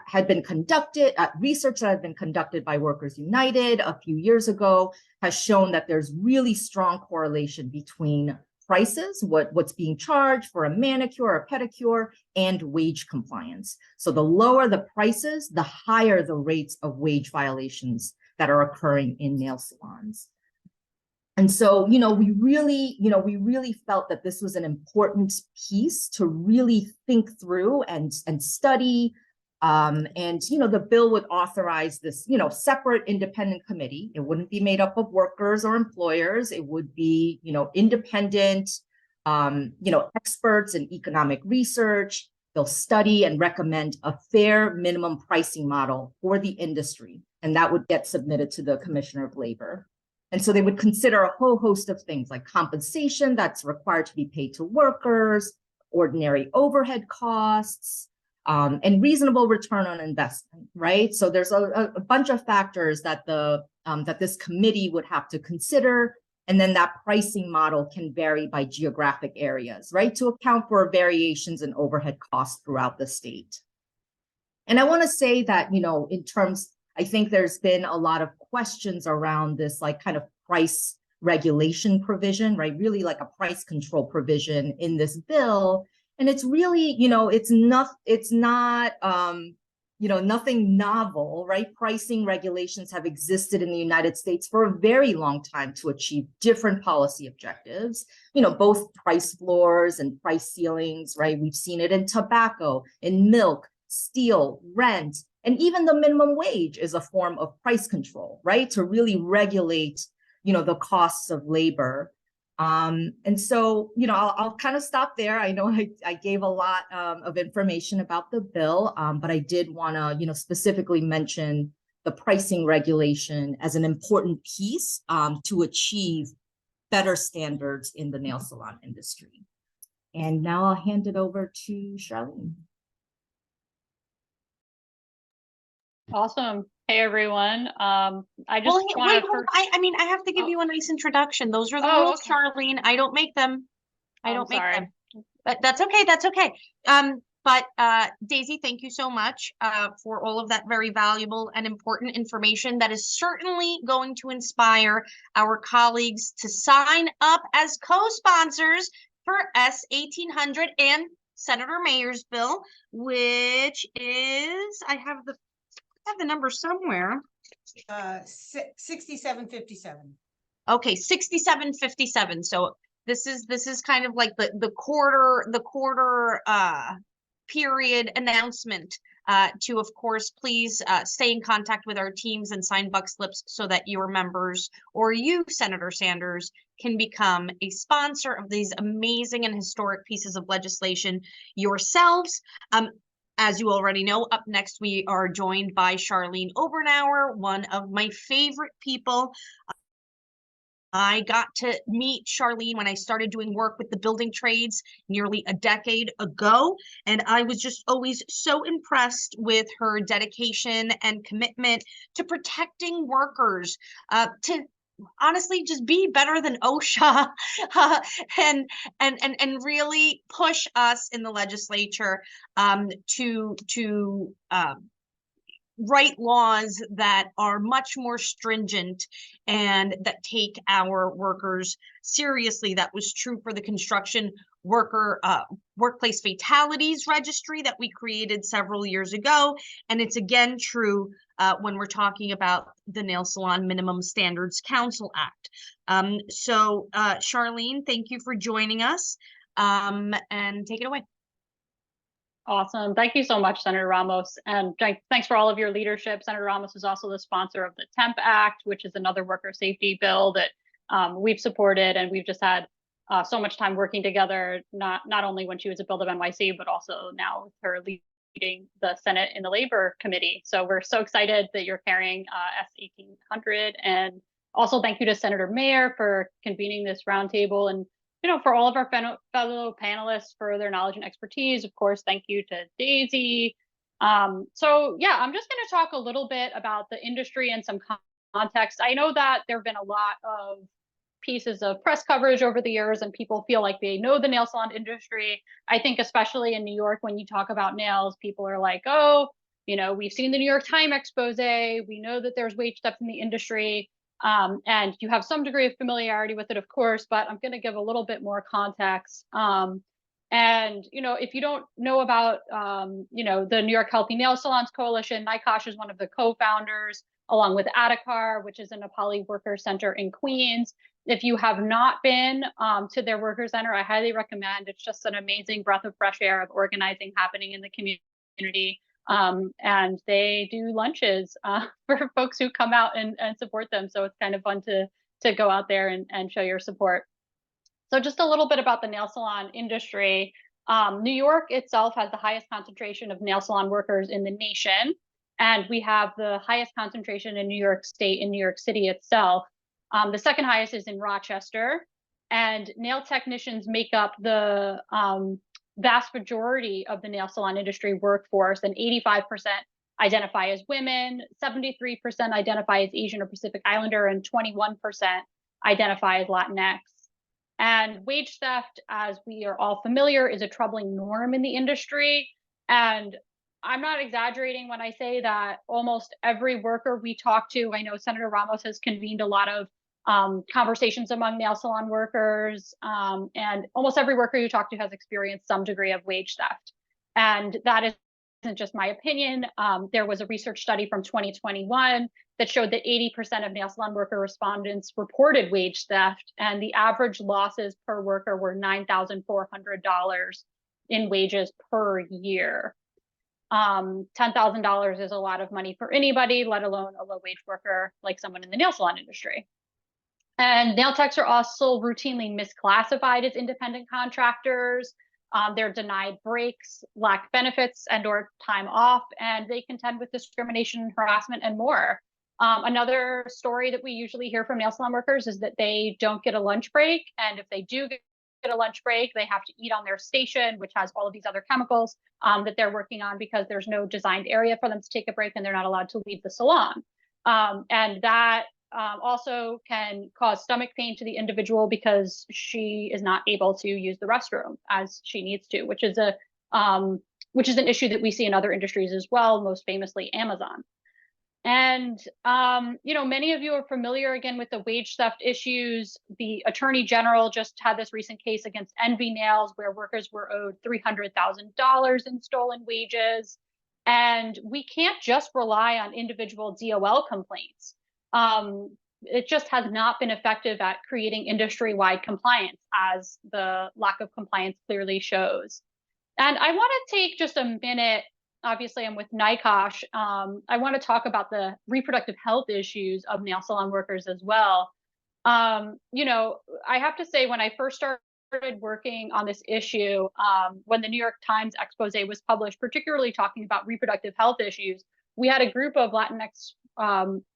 had been conducted, research that had been conducted by Workers United a few years ago has shown that there's really strong correlation between prices, what's being charged for a manicure or pedicure, and wage compliance. So the lower the prices, the higher the rates of wage violations that are occurring in nail salons. And so, we really felt that this was an important piece to really think through and study. The bill would authorize this, separate independent committee. It wouldn't be made up of workers or employers. It would be, independent, experts in economic research. They'll study and recommend a fair minimum pricing model for the industry, and that would get submitted to the Commissioner of Labor. And so they would consider a whole host of things like compensation that's required to be paid to workers, ordinary overhead costs, and reasonable return on investment, right? So there's a bunch of factors that that this committee would have to consider, and then that pricing model can vary by geographic areas, right, to account for variations in overhead costs throughout the state. And I want to say that, in terms, I think there's been a lot of questions around this, like kind of price regulation provision, right? Really like a price control provision in this bill. And it's really, it's not, nothing novel, right? Pricing regulations have existed in the United States for a very long time to achieve different policy objectives, both price floors and price ceilings, right? We've seen it in tobacco, in milk, steel, rent, and even the minimum wage is a form of price control, right? To really regulate, the costs of labor. And so, I'll kind of stop there. I know I gave a lot of information about the bill, but I did want to, specifically mention the pricing regulation as an important piece to achieve better standards in the nail salon industry. And now I'll hand it over to Charlene. Awesome. Hey, everyone. I just Well, want wait, to hold- I mean, I have to give you a nice introduction. Those are the Oh, rules, okay. Charlene. I don't make them. I I'm don't make sorry. them. But that's okay. That's okay. But Daisy, thank you so much for all of that very valuable and important information that is certainly going to inspire our colleagues to sign up as co-sponsors for S 1800 and Senator Mayer's bill, which is, I have the number somewhere. 6757. Okay, 6757. So this is kind of like the quarter period announcement to, of course, please stay in contact with our teams and sign buck slips so that your members or you, Senator Sanders, can become a sponsor of these amazing and historic pieces of legislation yourselves. As you already know, up next we are joined by Charlene Obernauer, one of my favorite people. I got to meet Charlene when I started doing work with the building trades nearly a decade ago, and I was just always so impressed with her dedication and commitment to protecting workers, to honestly just be better than OSHA, and really push us in the legislature to write laws that are much more stringent and that take our workers seriously. That was true for the construction worker workplace fatalities registry that we created several years ago, and it's again true when we're talking about the Nail Salon Minimum Standards Council Act. So Charlene, thank you for joining us, and take it away. Awesome. Thank you so much, Senator Ramos. And thanks for all of your leadership. Senator Ramos is also the sponsor of the TEMP Act, which is another worker safety bill that we've supported. And we've just had so much time working together, not only when she was at Build Up NYC, but also now with her leading the Senate in the Labor Committee. So we're so excited that you're carrying S 1800. And also thank you to Senator Mayer for convening this roundtable, and for all of our fellow panelists for their knowledge and expertise. Of course, thank you to Daisy. So yeah, I'm just going to talk a little bit about the industry and some context. I know that there have been a lot of pieces of press coverage over the years and people feel like they know the nail salon industry. I think especially in New York, when you talk about nails, people are like, oh, we've seen the New York Times expose. We know that there's wage theft in the industry. And you have some degree of familiarity with it, of course, but I'm going to give a little bit more context. And, if you don't know about, the New York Healthy Nail Salons Coalition, NYCOSH is one of the co-founders, along with Adhikar, which is a Nepali worker center in Queens. If you have not been to their worker center, I highly recommend. It's just an amazing breath of fresh air of organizing happening in the community. And they do lunches for folks who come out and support them. So it's kind of fun to go out there and show your support. So just a little bit about the nail salon industry. New York itself has the highest concentration of nail salon workers in the nation. And we have the highest concentration in New York State, in New York City itself. The second highest is in Rochester. And nail technicians make up the vast majority of the nail salon industry workforce, and 85% identify as women, 73% identify as Asian or Pacific Islander, and 21% identify as Latinx. And wage theft, as we are all familiar, is a troubling norm in the industry. And I'm not exaggerating when I say that almost every worker we talk to, I know Senator Ramos has convened a lot of conversations among nail salon workers, and almost every worker you talk to has experienced some degree of wage theft. And that isn't just my opinion. There was a research study from 2021 that showed that 80% of nail salon worker respondents reported wage theft, and the average losses per worker were $9,400 in wages per year. $10,000 is a lot of money for anybody, let alone a low wage worker like someone in the nail salon industry. And nail techs are also routinely misclassified as independent contractors. They're denied breaks, lack benefits and/or time off, and they contend with discrimination, harassment, and more. Another story that we usually hear from nail salon workers is that they don't get a lunch break, and if they do get a lunch break, they have to eat on their station, which has all of these other chemicals that they're working on, because there's no designed area for them to take a break, and they're not allowed to leave the salon. And that also can cause stomach pain to the individual because she is not able to use the restroom as she needs to, which is an issue that we see in other industries as well, most famously Amazon. And many of you are familiar again with the wage theft issues. The Attorney General just had this recent case against Envy Nails, where workers were owed $300,000 in stolen wages. And we can't just rely on individual DOL complaints. It just has not been effective at creating industry-wide compliance, as the lack of compliance clearly shows. And I want to take just a minute. Obviously, I'm with NICOSH. I want to talk about the reproductive health issues of nail salon workers as well. I have to say, when I first started working on this issue, when the New York Times expose was published, particularly talking about reproductive health issues, we had a group of Latinx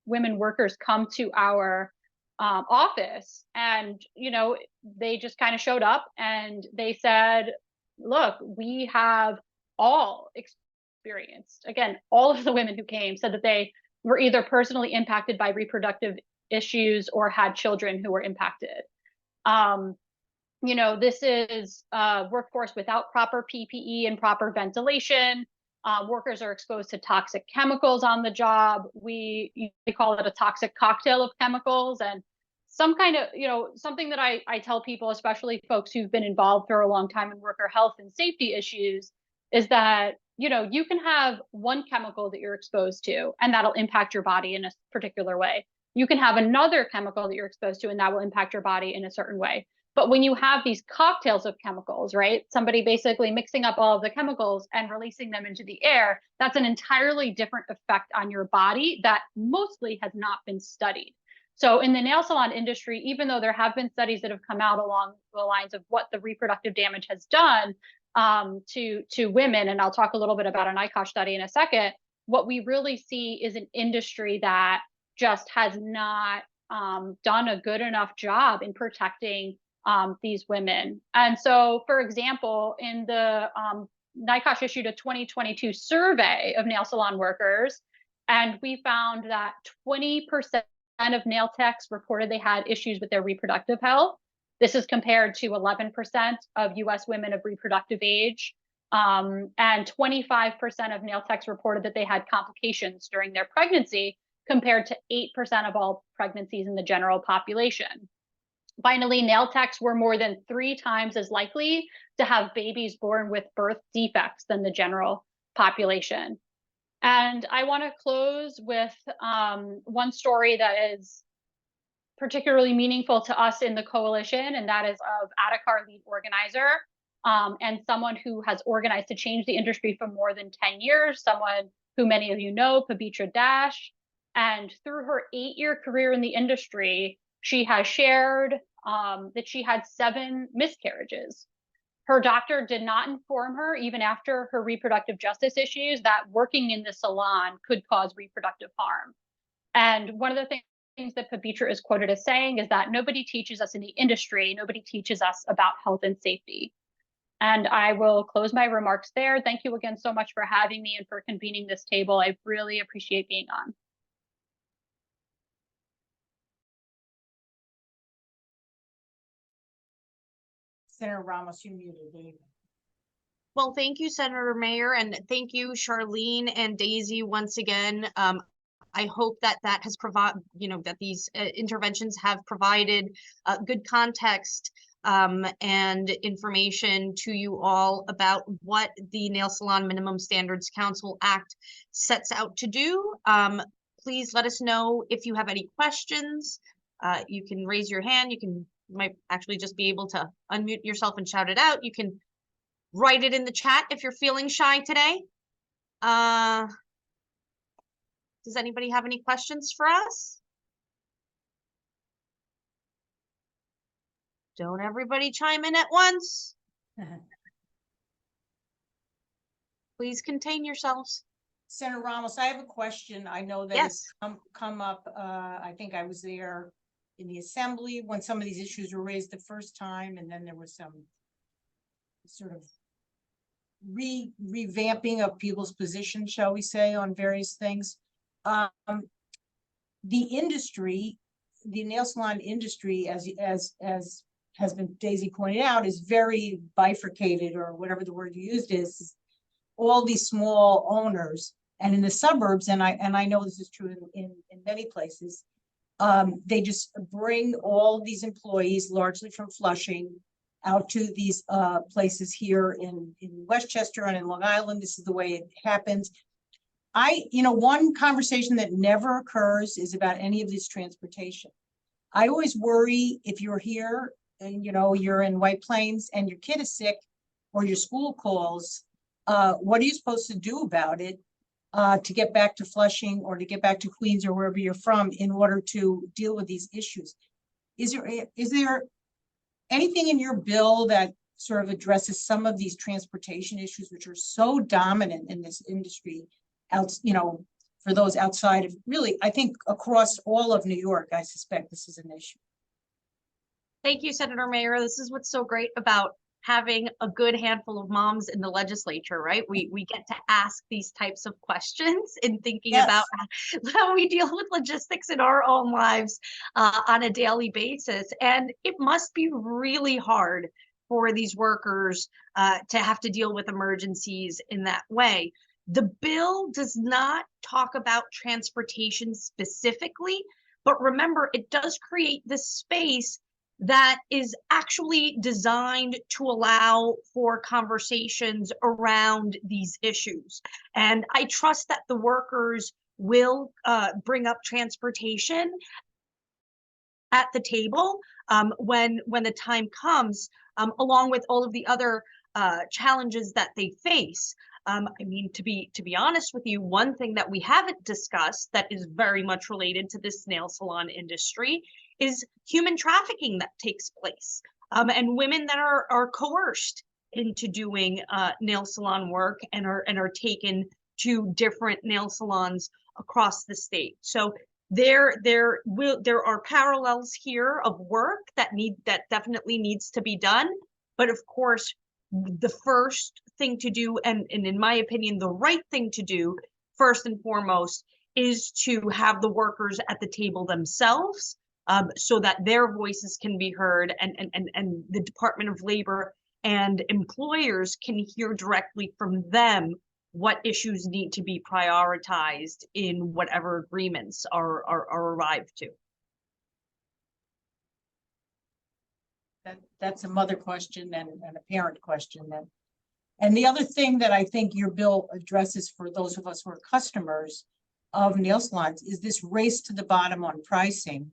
women workers come to our office, and they just kind of showed up and they said, look, we have all experienced, again, all of the women who came said that they were either personally impacted by reproductive issues or had children who were impacted. This is a workforce without proper PPE and proper ventilation. Workers are exposed to toxic chemicals on the job. We call it a toxic cocktail of chemicals, and some kind of, something that I tell people, especially folks who've been involved for a long time in worker health and safety issues, is that, you can have one chemical that you're exposed to, and that'll impact your body in a particular way. You can have another chemical that you're exposed to, and that will impact your body in a certain way. But when you have these cocktails of chemicals, right, somebody basically mixing up all of the chemicals and releasing them into the air, that's an entirely different effect on your body that mostly has not been studied. So in the nail salon industry, even though there have been studies that have come out along the lines of what the reproductive damage has done to women, and I'll talk a little bit about an NICOSH study in a second, what we really see is an industry that just has not done a good enough job in protecting these women. And so, for example, in the NICOSH issued a 2022 survey of nail salon workers, and we found that 20% of nail techs reported they had issues with their reproductive health. This is compared to 11% of US women of reproductive age. And 25% of nail techs reported that they had complications during their pregnancy, compared to 8% of all pregnancies in the general population. Finally, nail techs were more than 3 times as likely to have babies born with birth defects than the general population. And I want to close with one story that is particularly meaningful to us in the coalition, and that is of Adhikar lead organizer, and someone who has organized to change the industry for more than 10 years, someone who many of you know, Pavitra Dash. And through her 8-year career in the industry, she has shared that she had 7 miscarriages. Her doctor did not inform her, even after her reproductive justice issues, that working in the salon could cause reproductive harm. And one of the things that Pavitra is quoted as saying is that nobody teaches us in the industry, nobody teaches us about health and safety. And I will close my remarks there. Thank you again so much for having me and for convening this table. I really appreciate being on. Senator Ramos, you muted me. Well, thank you, Senator Mayer, and thank you, Charlene and Daisy, once again. I hope that that has that these interventions have provided good context and information to you all about what the Nail Salon Minimum Standards Council Act sets out to do. Please let us know if you have any questions. You can raise your hand. You might actually just be able to unmute yourself and shout it out. You can write it in the chat if you're feeling shy today. Does anybody have any questions for us? Don't everybody chime in at once. Please contain yourselves. Senator Ramos, I have a question. I know that Yes. it's come up. I think I was there in the assembly when some of these issues were raised the first time, and then there was some sort of revamping of people's position, shall we say, on various things. The industry, the nail salon industry, as has been Daisy pointed out, is very bifurcated, or whatever the word you used is all these small owners. And in the suburbs, and I know this is true in many places, they just bring all these employees, largely from Flushing, out to these places here in Westchester and in Long Island. This is the way it happens. One conversation that never occurs is about any of this transportation. I always worry if you're here and you're in White Plains and your kid is sick or your school calls, what are you supposed to do about it to get back to Flushing or to get back to Queens or wherever you're from in order to deal with these issues? Is there anything in your bill that sort of addresses some of these transportation issues, which are so dominant in this industry, for those outside of, really, I think across all of New York, I suspect this is an issue. Thank you, Senator Mayer. This is what's so great about having a good handful of moms in the legislature, right? We get to ask these types of questions in thinking about how we deal with logistics in our own lives on a daily basis. And it must be really hard for these workers to have to deal with emergencies in that way. The bill does not talk about transportation specifically, but remember, it does create this space that is actually designed to allow for conversations around these issues. And I trust that the workers will bring up transportation at the table when the time comes, along with all of the other challenges that they face. I mean, to be honest with you, one thing that we haven't discussed that is very much related to this nail salon industry is human trafficking that takes place, and women that are coerced into doing nail salon work and are taken to different nail salons across the state. So there are parallels here of work that definitely needs to be done. But of course, the first thing to do, and in my opinion, the right thing to do, first and foremost, is to have the workers at the table themselves, so that their voices can be heard, and the Department of Labor and employers can hear directly from them what issues need to be prioritized in whatever agreements are arrived to. That's a mother question and a parent question then. And the other thing that I think your bill addresses for those of us who are customers of nail salons is this race to the bottom on pricing,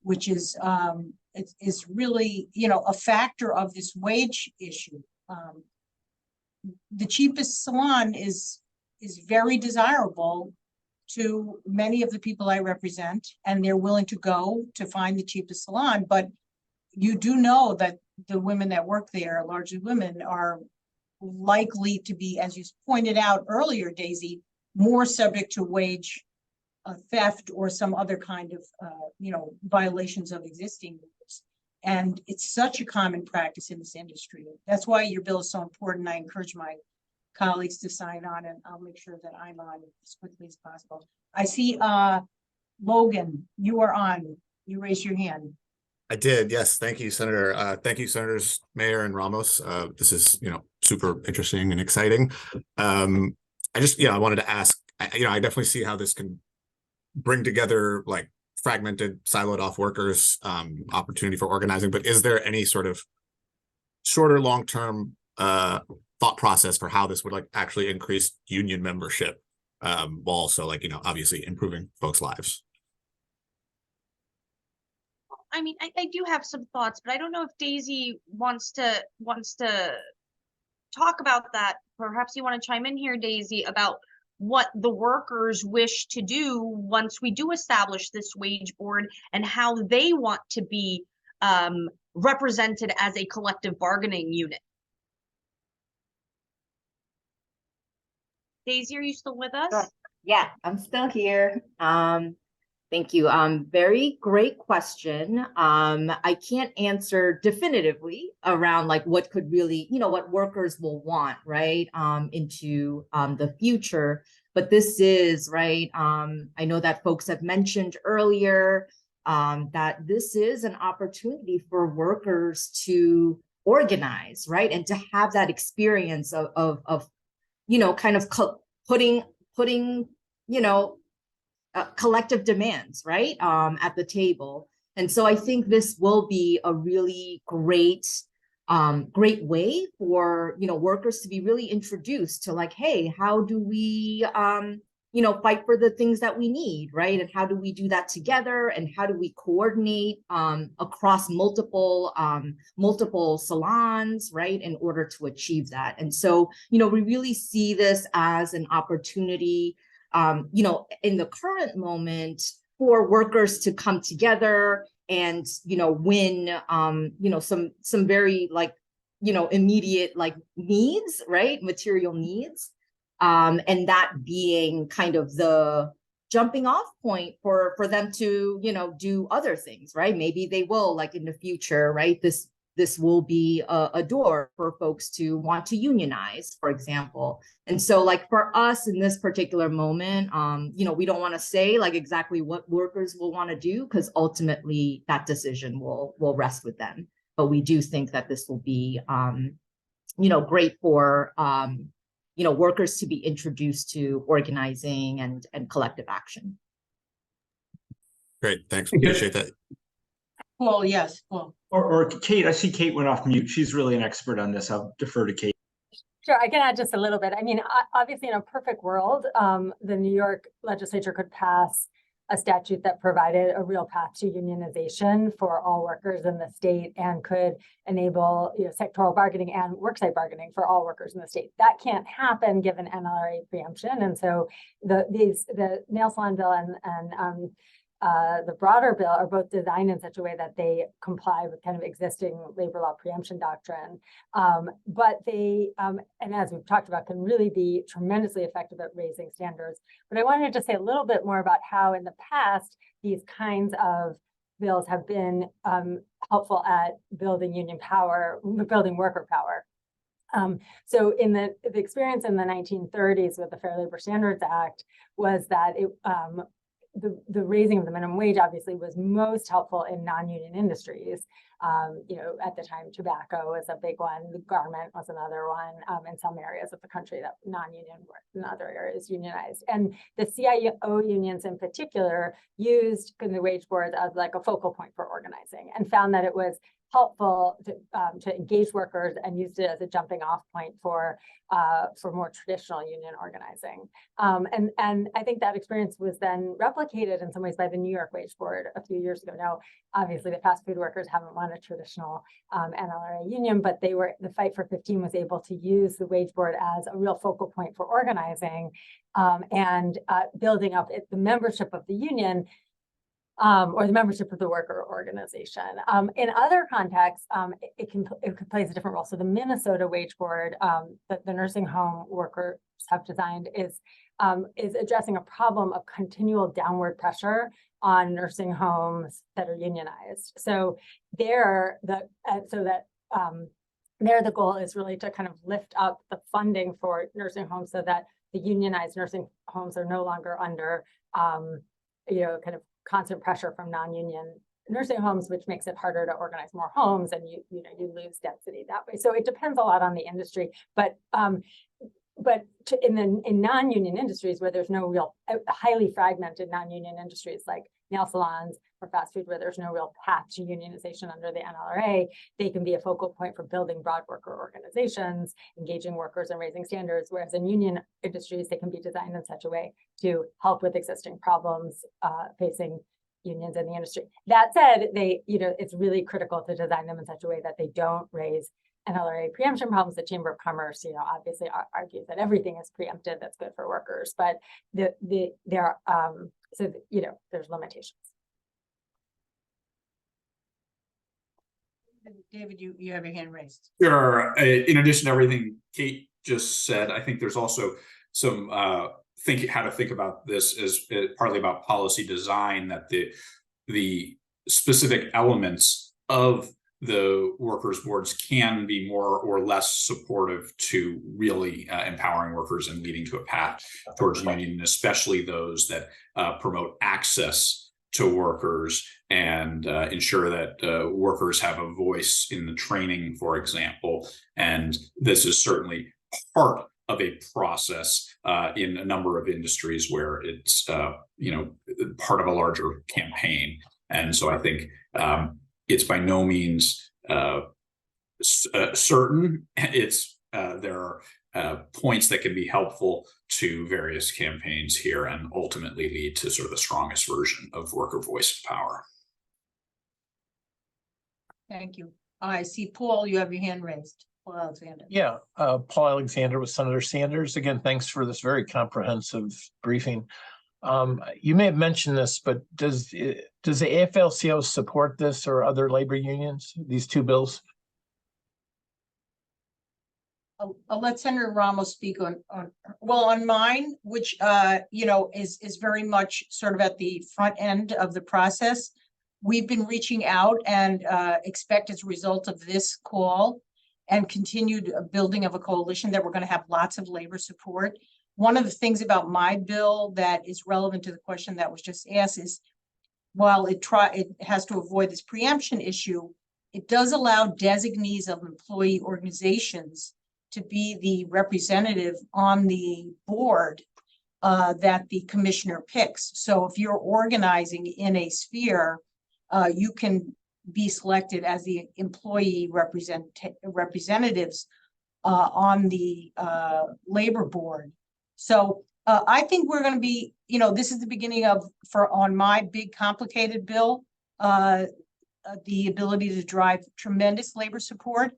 which is it's really a factor of this wage issue. The cheapest salon is very desirable to many of the people I represent, and they're willing to go to find the cheapest salon. But you do know that the women that work there, largely women, are likely to be, as you pointed out earlier, Daisy, more subject to wage theft or some other kind of violations of existing rules. And it's such a common practice in this industry. That's why your bill is so important. I encourage my colleagues to sign on, and I'll make sure that I'm on as quickly as possible. I see Logan, you are on. You raise your hand. I did, yes. Thank you, Senator. Thank you, Senators Mayor and Ramos. This is, super interesting and exciting. I wanted to ask, I definitely see how this can bring together like fragmented, siloed off workers, opportunity for organizing, but is there any sort of shorter, long-term thought process for how this would like actually increase union membership, while also like, obviously improving folks' lives? I mean, I do have some thoughts, but I don't know if Daisy wants to talk about that. Perhaps you want to chime in here, Daisy, about what the workers wish to do once we do establish this wage board and how they want to be represented as a collective bargaining unit. Daisy, are you still with us? Sure. Yeah, I'm still here. Thank you. Very great question. I can't answer definitively around like what could really, what workers will want, right, into the future. But this is, right, I know that folks have mentioned earlier that this is an opportunity for workers to organize, right, and to have that experience of kind of putting collective demands, right, at the table. And so I think this will be a really great way for workers to be really introduced to like, hey, how do we fight for the things that we need, right? And how do we do that together? And how do we coordinate across multiple salons, right, in order to achieve that? And so, we really see this as an opportunity, in the current moment for workers to come together and, win, some very like, immediate like needs, right, material needs. And that being kind of the jumping off point for them to, do other things, right? Maybe they will, like in the future, right? This will be a door for folks to want to unionize, for example. And so like for us in this particular moment, we don't want to say like exactly what workers will want to do because ultimately that decision will rest with them. But we do think that this will be, great for, workers to be introduced to organizing and collective action. Great, thanks. Appreciate that. Well, yes, well. Or Kate, I see Kate went off mute. She's really an expert on this. I'll defer to Kate. Sure, I can add just a little bit. I mean, obviously in a perfect world, the New York legislature could pass a statute that provided a real path to unionization for all workers in the state and could enable sectoral bargaining and worksite bargaining for all workers in the state. That can't happen given NLRA preemption. And so the nail salon bill and the broader bill are both designed in such a way that they comply with kind of existing labor law preemption doctrine. But they, and as we've talked about, can really be tremendously effective at raising standards. But I wanted to say a little bit more about how in the past, these kinds of bills have been helpful at building union power, building worker power. So in the experience in the 1930s with the Fair Labor Standards Act was that it, the raising of the minimum wage obviously was most helpful in non-union industries. At the time, tobacco was a big one. The garment was another one. In some areas of the country that non-union were in other areas unionized. And the CIO unions in particular used the wage board as like a focal point for organizing and found that it was helpful to engage workers and used it as a jumping off point for more traditional union organizing. And I think that experience was then replicated in some ways by the New York Wage Board a few years ago. Now, obviously, the fast food workers haven't won a traditional NLRA union, but the Fight for 15 was able to use the wage board as a real focal point for organizing and building up the membership of the union. Or the membership of the worker organization. In other contexts, it plays a different role. So the Minnesota Wage Board that the nursing home workers have designed is addressing a problem of continual downward pressure on nursing homes that are unionized. So there, the goal is really to kind of lift up the funding for nursing homes so that the unionized nursing homes are no longer under, kind of constant pressure from non-union nursing homes, which makes it harder to organize more homes, and you lose density that way. So it depends a lot on the industry, but in non-union industries where there's no real highly fragmented non-union industries like nail salons or fast food, where there's no real path to unionization under the NLRA, they can be a focal point for building broad worker organizations, engaging workers and raising standards. Whereas in union industries, they can be designed in such a way to help with existing problems facing unions in the industry. That said, it's really critical to design them in such a way that they don't raise NLRA preemption problems. The Chamber of Commerce, obviously argues that everything is preempted that's good for workers, but there's limitations. David, you have your hand raised. Sure. In addition to everything Kate just said, I think there's also some how to think about this as partly about policy design, that the specific elements of the workers' boards can be more or less supportive to really empowering workers and leading to a path towards union, especially those that promote access to workers and ensure that workers have a voice in the training, for example. And this is certainly part of a process in a number of industries where it's part of a larger campaign. And so I think it's by no means certain. There are points that can be helpful to various campaigns here and ultimately lead to sort of the strongest version of worker voice and power. Thank you. I see Paul, you have your hand raised. Paul Alexander. Yeah, Paul Alexander with Senator Sanders. Again, thanks for this very comprehensive briefing. You may have mentioned this, but does the AFL-CIO support this or other labor unions, these two bills? I'll let Senator Ramos speak on mine, which is very much sort of at the front end of the process. We've been reaching out and expect as a result of this call and continued building of a coalition that we're going to have lots of labor support. One of the things about my bill that is relevant to the question that was just asked is, while it has to avoid this preemption issue, it does allow designees of employee organizations to be the representative on the board that the commissioner picks. So if you're organizing in a sphere, you can be selected as the employee representatives on the labor board. So I think we're going to be, this is the beginning on my big complicated bill, the ability to drive tremendous labor support.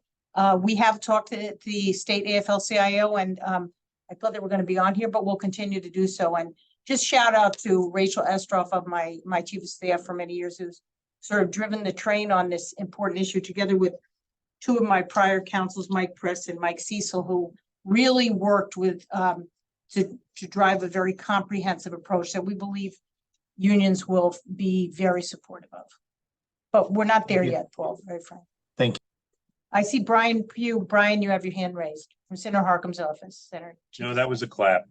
We have talked to the state AFL-CIO, and I thought they were going to be on here, but we'll continue to do so. And just shout out to Rachel Estroff of my chief of staff for many years, who's sort of driven the train on this important issue, together with two of my prior counsels, Mike Press and Mike Cecil, who really worked with to drive a very comprehensive approach that we believe unions will be very supportive of. But we're not there yet, Paul, very frank. Thank you. I see Brian Pugh. Brian, you have your hand raised from Senator Harkin's office. Senator. No, that was a clap.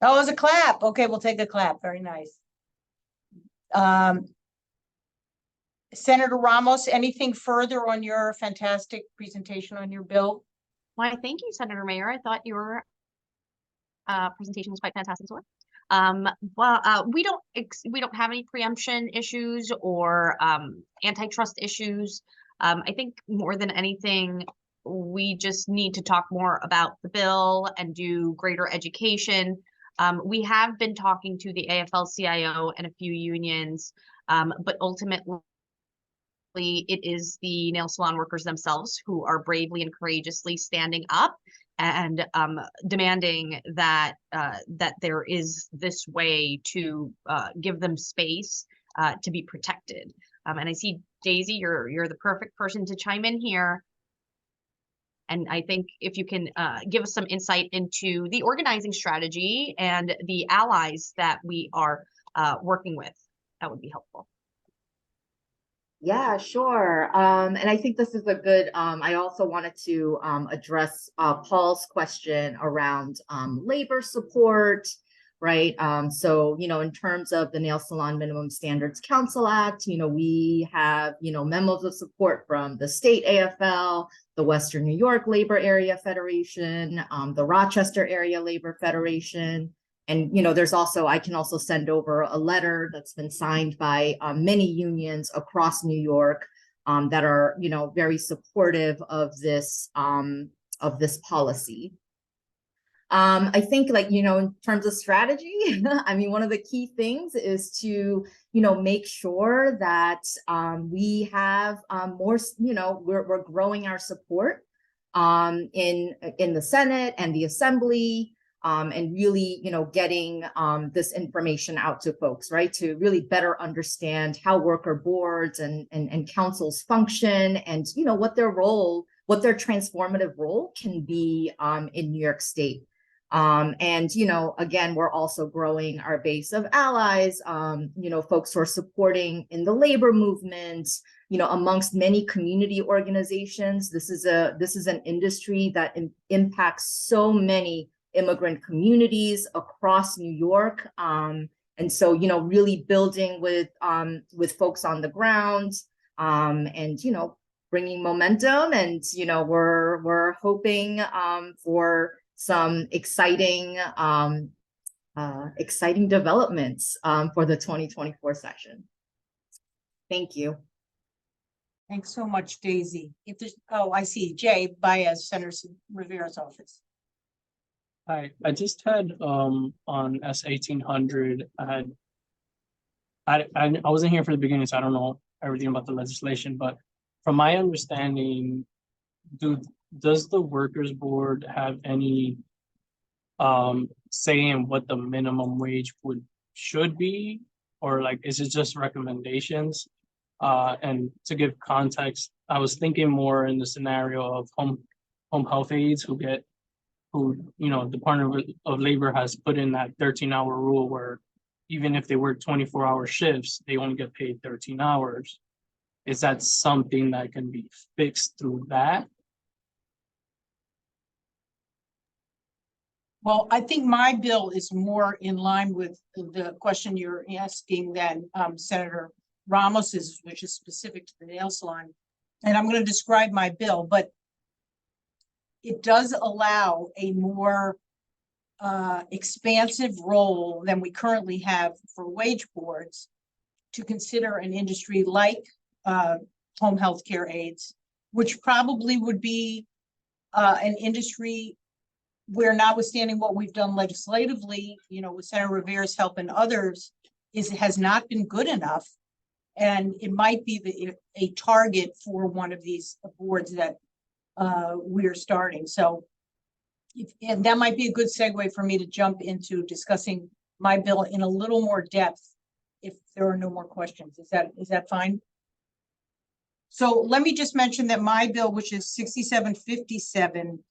Oh, it was a clap. Okay, we'll take a clap. Very nice. Senator Ramos, anything further on your fantastic presentation on your bill? Why, thank you, Senator Mayer. I thought your presentation was quite fantastic as well. We don't have any preemption issues or antitrust issues. I think more than anything, we just need to talk more about the bill and do greater education. We have been talking to the AFL-CIO and a few unions, but ultimately it is the nail salon workers themselves who are bravely and courageously standing up and demanding that that there is this way to give them space to be protected. And I see Daisy, you're the perfect person to chime in here. And I think if you can give us some insight into the organizing strategy and the allies that we are working with, that would be helpful. Yeah, sure. And I think this is a good, I also wanted to address Paul's question around labor support. right? So, in terms of the Nail Salon Minimum Standards Council Act, we have, memos of support from the state AFL, the Western New York Labor Area Federation, the Rochester Area Labor Federation. And, there's also, I can also send over a letter that's been signed by many unions across New York that are, very supportive of this policy. I think in terms of strategy, I mean, one of the key things is to, make sure that we have more, we're growing our support in the Senate and the Assembly, and really, getting this information out to folks, right? To really better understand how worker boards and councils function and, what their transformative role can be in New York State. And, again, we're also growing our base of allies, folks who are supporting in the labor movement, amongst many community organizations. This is an industry that impacts so many immigrant communities across New York. And so, really building with folks on the ground, and, bringing momentum. And, we're hoping for some exciting developments for the 2024 session. Thank you. Thanks so much, Daisy. If there's, I see Jay Baez, Senator Rivera's office. Hi, I just had on S1800, I wasn't here for the beginning, so I don't know everything about the legislation, but from my understanding, does the Workers Board have any say in what the minimum wage should be, or like is it just recommendations? And to give context, I was thinking more in the scenario of home health aides who Department of Labor has put in that 13-hour rule where even if they work 24-hour shifts, they only get paid 13 hours. Is that something that can be fixed through that? Well, I think my bill is more in line with the question you're asking than Senator Ramos's, which is specific to the nail salon. And I'm going to describe my bill, but it does allow a more expansive role than we currently have for wage boards to consider an industry like home health care aides, which probably would be an industry where, notwithstanding what we've done legislatively, with Senator Rivera's help and others, has not been good enough. And it might be a target for one of these boards that we're starting. So, and that might be a good segue for me to jump into discussing my bill in a little more depth if there are no more questions. Is that fine? So let me just mention that my bill, which is 6757,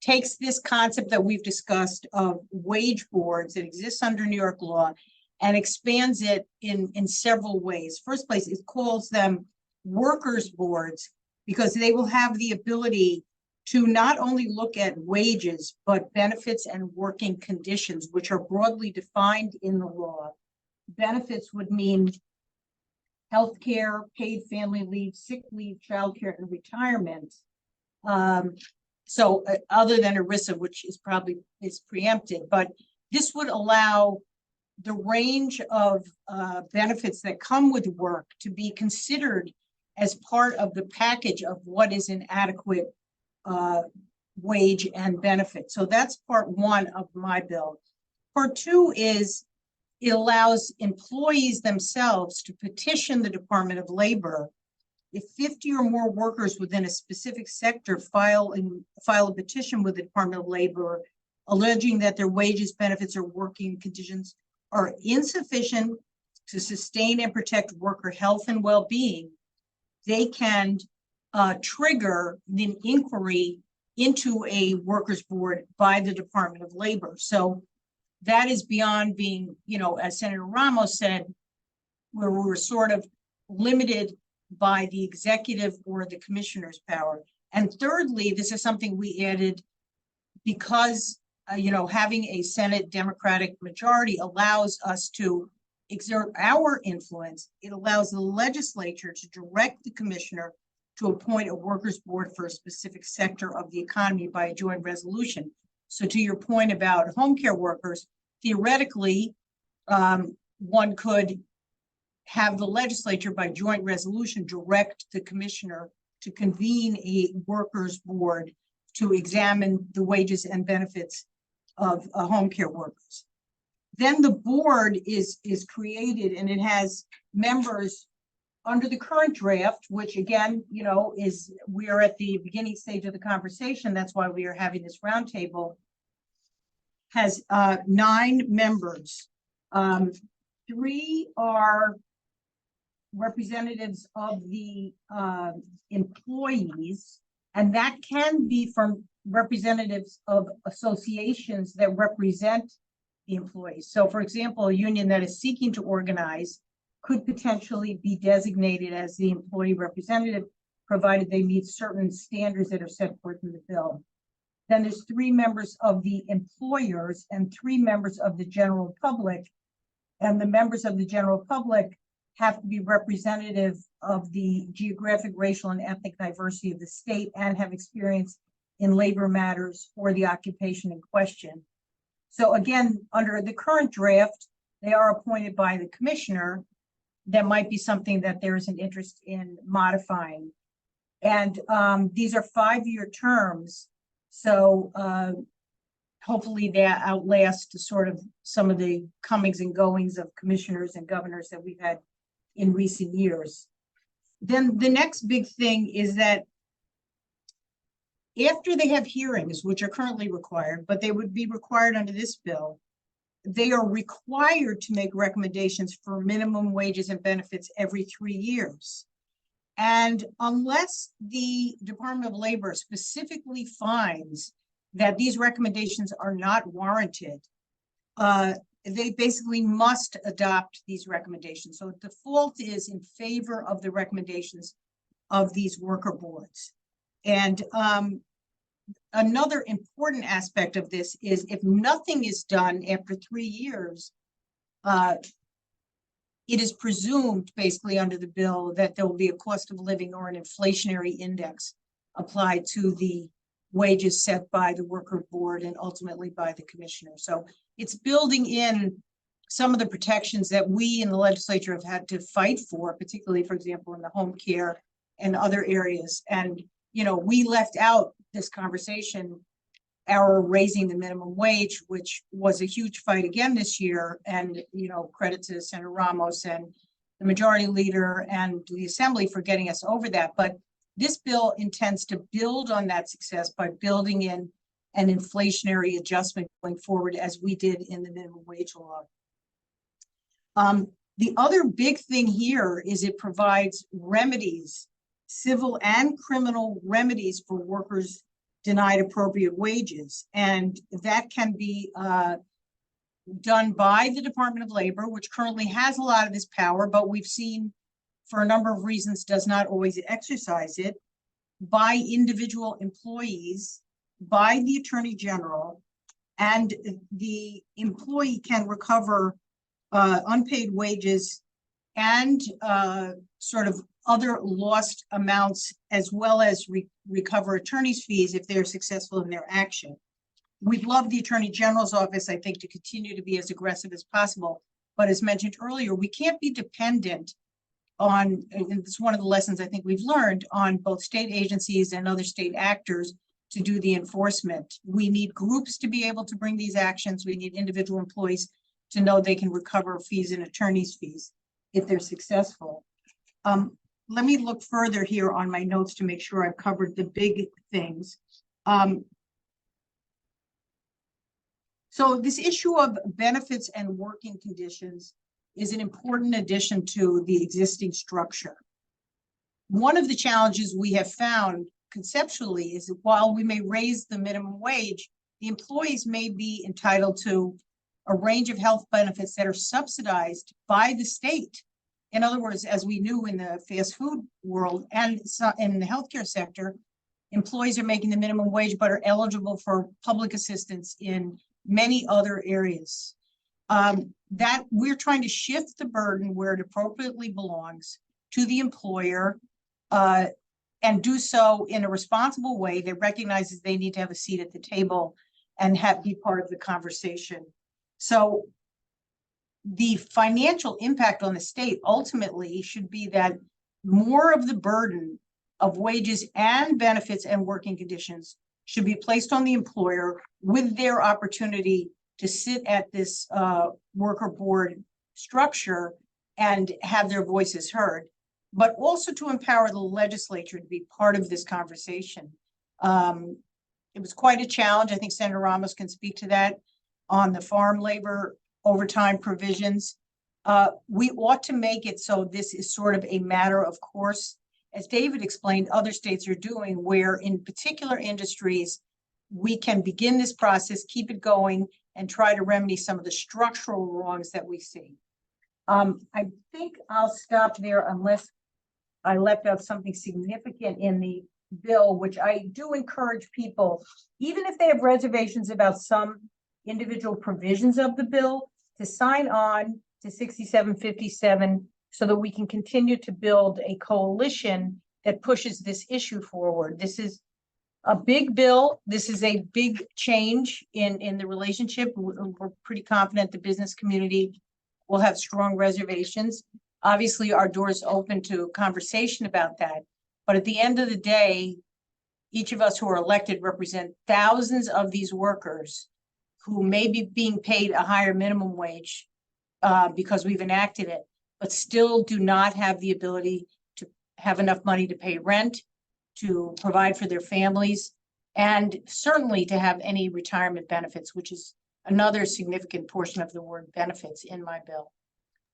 takes this concept that we've discussed of wage boards that exists under New York law and expands it in several ways. First place, it calls them workers boards because they will have the ability to not only look at wages, but benefits and working conditions, which are broadly defined in the law. Benefits would mean healthcare, paid family leave, sick leave, childcare, and retirement. So other than ERISA, which is probably preempted, but this would allow the range of benefits that come with work to be considered as part of the package of what is an adequate wage and benefit. So that's part one of my bill. Part two is it allows employees themselves to petition the Department of Labor if 50 or more workers within a specific sector file a petition with the Department of Labor alleging that their wages, benefits, or working conditions are insufficient to sustain and protect worker health and well-being, they can trigger an inquiry into a workers board by the Department of Labor. So that is beyond being, as Senator Ramos said, where we're sort of limited by the executive or the commissioner's power. And thirdly, this is something we added because having a Senate Democratic majority allows us to exert our influence. It allows the legislature to direct the commissioner to appoint a workers' board for a specific sector of the economy by a joint resolution. So to your point about home care workers, theoretically, one could have the legislature by joint resolution direct the commissioner to convene a workers' board to examine the wages and benefits of home care workers. Then the board is created, and it has members under the current draft, which again, we are at the beginning stage of the conversation. That's why we are having this roundtable. Has 9 members. 3 are representatives of the employees, and that can be from representatives of associations that represent the employees. So for example, a union that is seeking to organize could potentially be designated as the employee representative, provided they meet certain standards that are set forth in the bill. Then there's 3 members of the employers and 3 members of the general public. And the members of the general public have to be representative of the geographic, racial, and ethnic diversity of the state and have experience in labor matters or the occupation in question. So again, under the current draft, they are appointed by the commissioner. That might be something that there is an interest in modifying. And these are 5-year terms. So hopefully they outlast sort of some of the comings and goings of commissioners and governors that we've had in recent years. Then the next big thing is that after they have hearings, which are currently required, but they would be required under this bill, they are required to make recommendations for minimum wages and benefits every 3 years. And unless the Department of Labor specifically finds that these recommendations are not warranted, they basically must adopt these recommendations. So default is in favor of the recommendations of these worker boards. And another important aspect of this is if nothing is done after 3 years, it is presumed basically under the bill that there will be a cost of living or an inflationary index applied to the wages set by the worker board and ultimately by the commissioner. So it's building in some of the protections that we in the legislature have had to fight for, particularly, for example, in the home care and other areas. And, we left out this conversation, our raising the minimum wage, which was a huge fight again this year. And, credit to Senator Ramos and the majority leader and the assembly for getting us over that. But this bill intends to build on that success by building in an inflationary adjustment going forward, as we did in the minimum wage law. The other big thing here is it provides remedies, civil and criminal remedies for workers denied appropriate wages. And that can be done by the Department of Labor, which currently has a lot of this power, but we've seen for a number of reasons does not always exercise it, by individual employees, by the Attorney General, and the employee can recover unpaid wages and sort of other lost amounts, as well as recover attorney's fees if they're successful in their action. We'd love the Attorney General's office, I think, to continue to be as aggressive as possible. But as mentioned earlier, we can't be dependent on, and it's one of the lessons I think we've learned, on both state agencies and other state actors to do the enforcement. We need groups to be able to bring these actions. We need individual employees to know they can recover fees and attorney's fees if they're successful. Let me look further here on my notes to make sure I've covered the big things. So this issue of benefits and working conditions is an important addition to the existing structure. One of the challenges we have found conceptually is that while we may raise the minimum wage, the employees may be entitled to a range of health benefits that are subsidized by the state. In other words, as we knew in the fast food world and in the healthcare sector, employees are making the minimum wage but are eligible for public assistance in many other areas. That we're trying to shift the burden where it appropriately belongs to the employer, and do so in a responsible way that recognizes they need to have a seat at the table and be part of the conversation. So the financial impact on the state ultimately should be that more of the burden of wages and benefits and working conditions should be placed on the employer, with their opportunity to sit at this worker board structure and have their voices heard, but also to empower the legislature to be part of this conversation. It was quite a challenge. I think Senator Ramos can speak to that on the farm labor overtime provisions. We ought to make it so this is sort of a matter of course, as David explained, other states are doing, where in particular industries, we can begin this process, keep it going, and try to remedy some of the structural wrongs that we see. I think I'll stop there unless I left out something significant in the bill, which I do encourage people, even if they have reservations about some individual provisions of the bill, to sign on to 6757 so that we can continue to build a coalition that pushes this issue forward. This is a big bill. This is a big change in the relationship. We're pretty confident the business community will have strong reservations. Obviously, our door's open to conversation about that. But at the end of the day, each of us who are elected represent thousands of these workers who may be being paid a higher minimum wage because we've enacted it, but still do not have the ability to have enough money to pay rent, to provide for their families, and certainly to have any retirement benefits, which is another significant portion of the word benefits in my bill.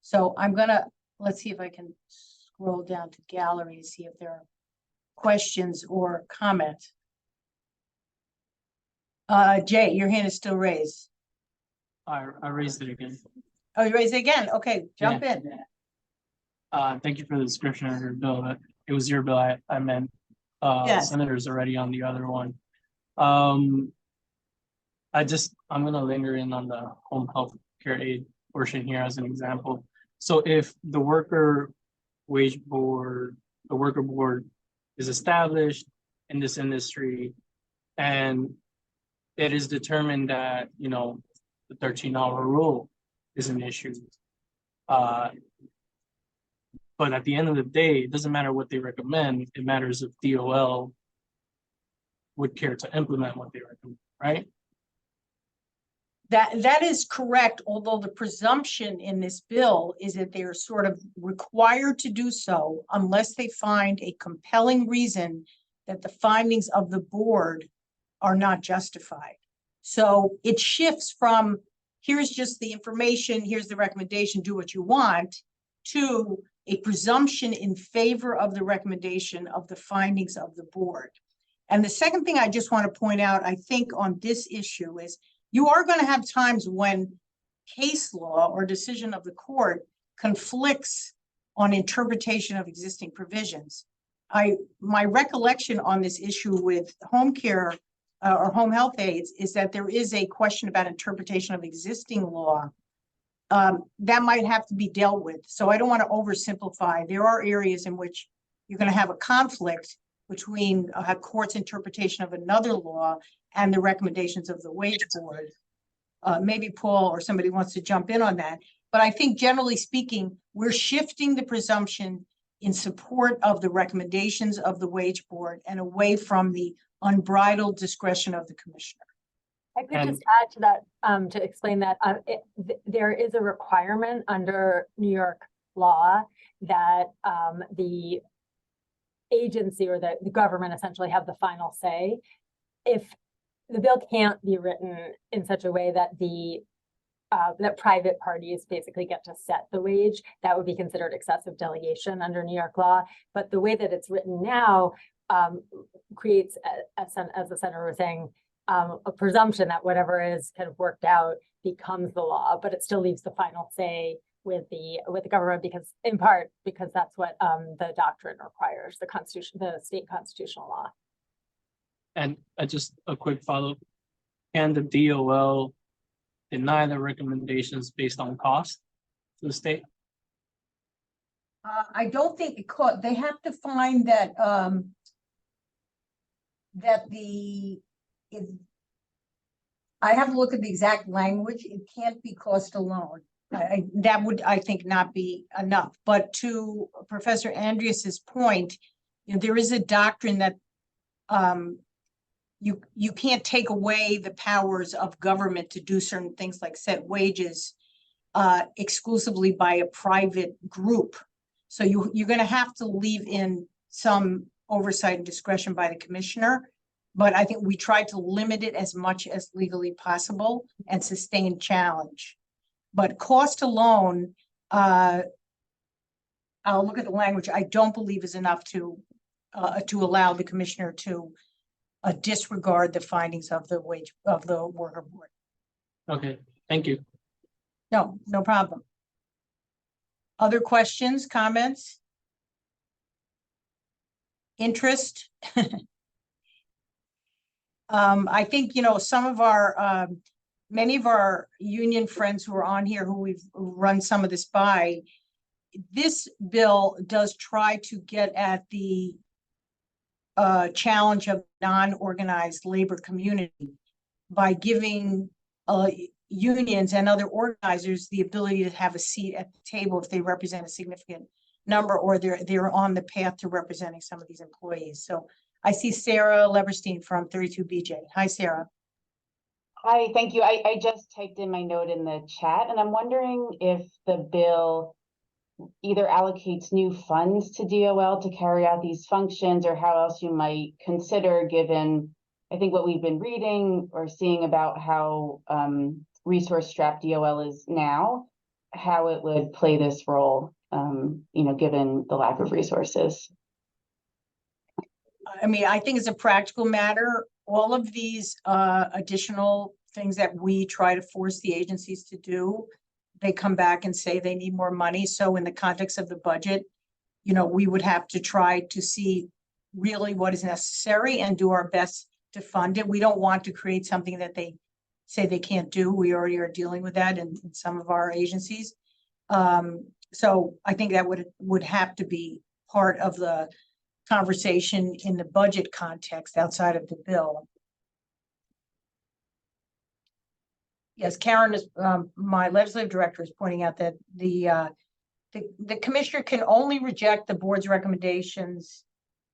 So I'm gonna, let's see if I can scroll down to gallery to see if there are questions or comments. Jay, your hand is still raised. I raised it again. Oh, you raised it again? Okay, jump in. Thank you for the description of your bill. It was your bill I meant. Yes. Senator's already on the other one. I'm gonna linger in on the home health care aid portion here as an example. So if the worker board is established in this industry, and it is determined that, you know, the 13-hour rule is an issue. But at the end of the day, it doesn't matter what they recommend. It matters if DOL would care to implement what they recommend, right? That is correct, although the presumption in this bill is that they are sort of required to do so unless they find a compelling reason that the findings of the board are not justified. So it shifts from here's just the information, here's the recommendation, do what you want, to a presumption in favor of the recommendation of the findings of the board. And the second thing I just want to point out, I think on this issue is you are going to have times when case law or decision of the court conflicts on interpretation of existing provisions. My recollection on this issue with home care or home health aides is that there is a question about interpretation of existing law that might have to be dealt with. So I don't want to oversimplify. There are areas in which you're going to have a conflict between a court's interpretation of another law and the recommendations of the wage board. Maybe Paul or somebody wants to jump in on that. But I think generally speaking, we're shifting the presumption in support of the recommendations of the wage board and away from the unbridled discretion of the commissioner. I could just add to that, to explain that there is a requirement under New York law that the agency or the government essentially have the final say. If the bill can't be written in such a way that that private parties basically get to set the wage, that would be considered excessive delegation under New York law. But the way that it's written now creates, as the senator was saying, a presumption that whatever is kind of worked out becomes the law, but it still leaves the final say with the government, because in part because that's what the doctrine requires, the state constitutional law. And just a quick follow. Can the DOL deny the recommendations based on cost to the state? I don't think they have to find that, I have to look at the exact language. It can't be cost alone. That would, I think, not be enough. But to Professor Andreas's point, there is a doctrine that you can't take away the powers of government to do certain things like set wages exclusively by a private group. So you're going to have to leave in some oversight and discretion by the commissioner. But I think we tried to limit it as much as legally possible and sustain challenge. But cost alone, I'll look at the language. I don't believe is enough to allow the commissioner to disregard the findings of the worker board. Okay, thank you. No problem. Other questions, comments? Interest? I think, some of our, many of our union friends who are on here who we've run some of this by, this bill does try to get at the challenge of non-organized labor community by giving unions and other organizers the ability to have a seat at the table if they represent a significant number or they're on the path to representing some of these employees. So I see Sarah Leverstein from 32BJ. Hi, Sarah. Hi, thank you. I just typed in my note in the chat, and I'm wondering if the bill either allocates new funds to DOL to carry out these functions, or how else you might consider, given, I think, what we've been reading or seeing about how resource-strapped DOL is now, how it would play this role, given the lack of resources. I mean, I think it's a practical matter. All of these additional things that we try to force the agencies to do, they come back and say they need more money. So in the context of the budget, we would have to try to see really what is necessary and do our best to fund it. We don't want to create something that they say they can't do. We already are dealing with that in some of our agencies. So I think that would have to be part of the conversation in the budget context outside of the bill. Yes, Karen is, my legislative director, is pointing out that the commissioner can only reject the board's recommendations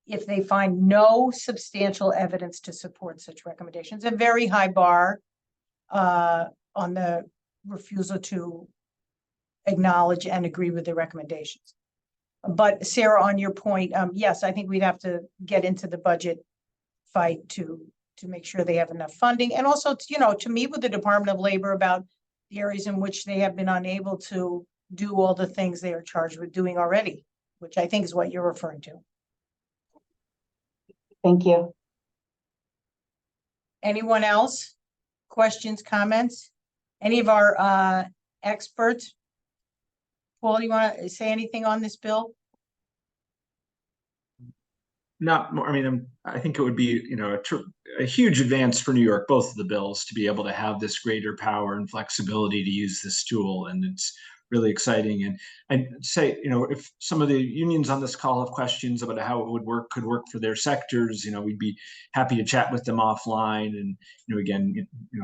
if they find no substantial evidence to support such recommendations. A very high bar on the refusal to acknowledge and agree with the recommendations. But Sarah, on your point, yes, I think we'd have to get into the budget fight to make sure they have enough funding, and also, to meet with the Department of Labor about the areas in which they have been unable to do all the things they are charged with doing already, which I think is what you're referring to. Thank you. Anyone else? Questions, comments? Any of our experts? Paul, you want to say anything on this bill? Not more. I mean, I think it would be, a huge advance for New York, both of the bills, to be able to have this greater power and flexibility to use this tool. And it's really exciting. And I'd say, if some of the unions on this call have questions about how it could work for their sectors, we'd be happy to chat with them offline. And, again,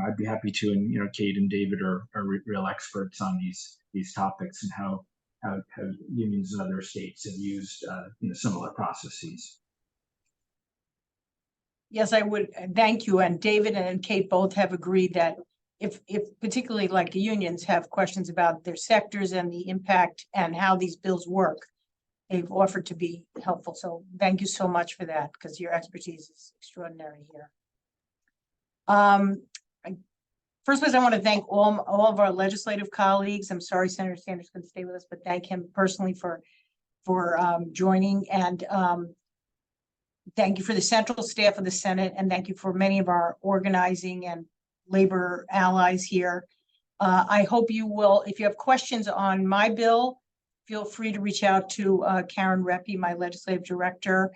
I'd be happy to, and, Kate and David are real experts on these topics and how unions in other states have used, similar processes. Yes, I would. Thank you. And David and Kate both have agreed that if particularly like the unions have questions about their sectors and the impact and how these bills work, they've offered to be helpful. So thank you so much for that, because your expertise is extraordinary here. First place, I want to thank all of our legislative colleagues. I'm sorry Senator Sanders couldn't stay with us, but thank him personally for joining. And thank you for the central staff of the Senate, and thank you for many of our organizing and labor allies here. I hope you will, if you have questions on my bill, feel free to reach out to Karen Reppy, my legislative director.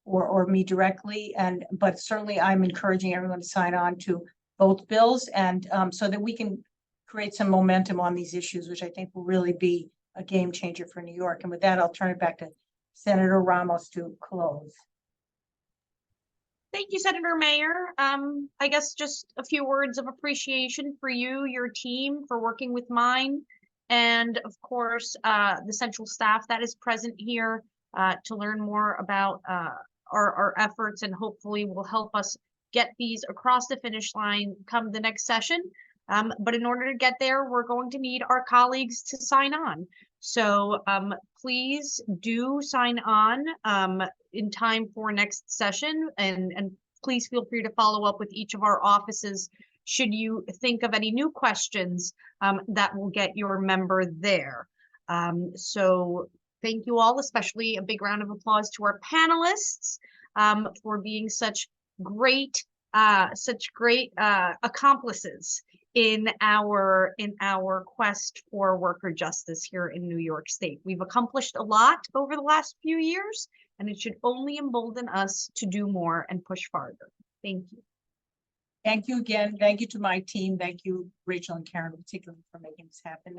or me directly. But certainly I'm encouraging everyone to sign on to both bills and so that we can create some momentum on these issues, which I think will really be a game changer for New York. And with that, I'll turn it back to Senator Ramos to close. Thank you, Senator Mayer. I guess just a few words of appreciation for you, your team, for working with mine, and of course, the central staff that is present here to learn more about our efforts, and hopefully will help us get these across the finish line come the next session. But in order to get there, we're going to need our colleagues to sign on. So please do sign on in time for next session, and please feel free to follow up with each of our offices should you think of any new questions that will get your member there. So thank you all, especially a big round of applause to our panelists for being such great accomplices in our quest for worker justice here in New York State. We've accomplished a lot over the last few years, and it should only embolden us to do more and push farther. Thank you. Thank you again. Thank you to my team. Thank you, Rachel and Karen, particularly for making this happen,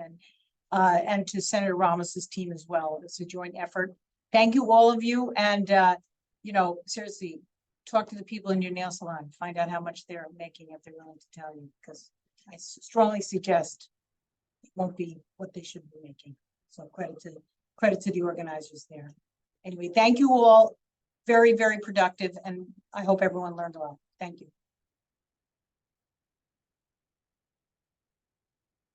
and to Senator Ramos's team as well. It's a joint effort. Thank you, all of you, and seriously, talk to the people in your nail salon. Find out how much they're making if they're willing to tell you, because I strongly suggest it won't be what they should be making. So credit to the organizers there. Anyway, thank you all. Very, very productive, and I hope everyone learned a lot. Thank you.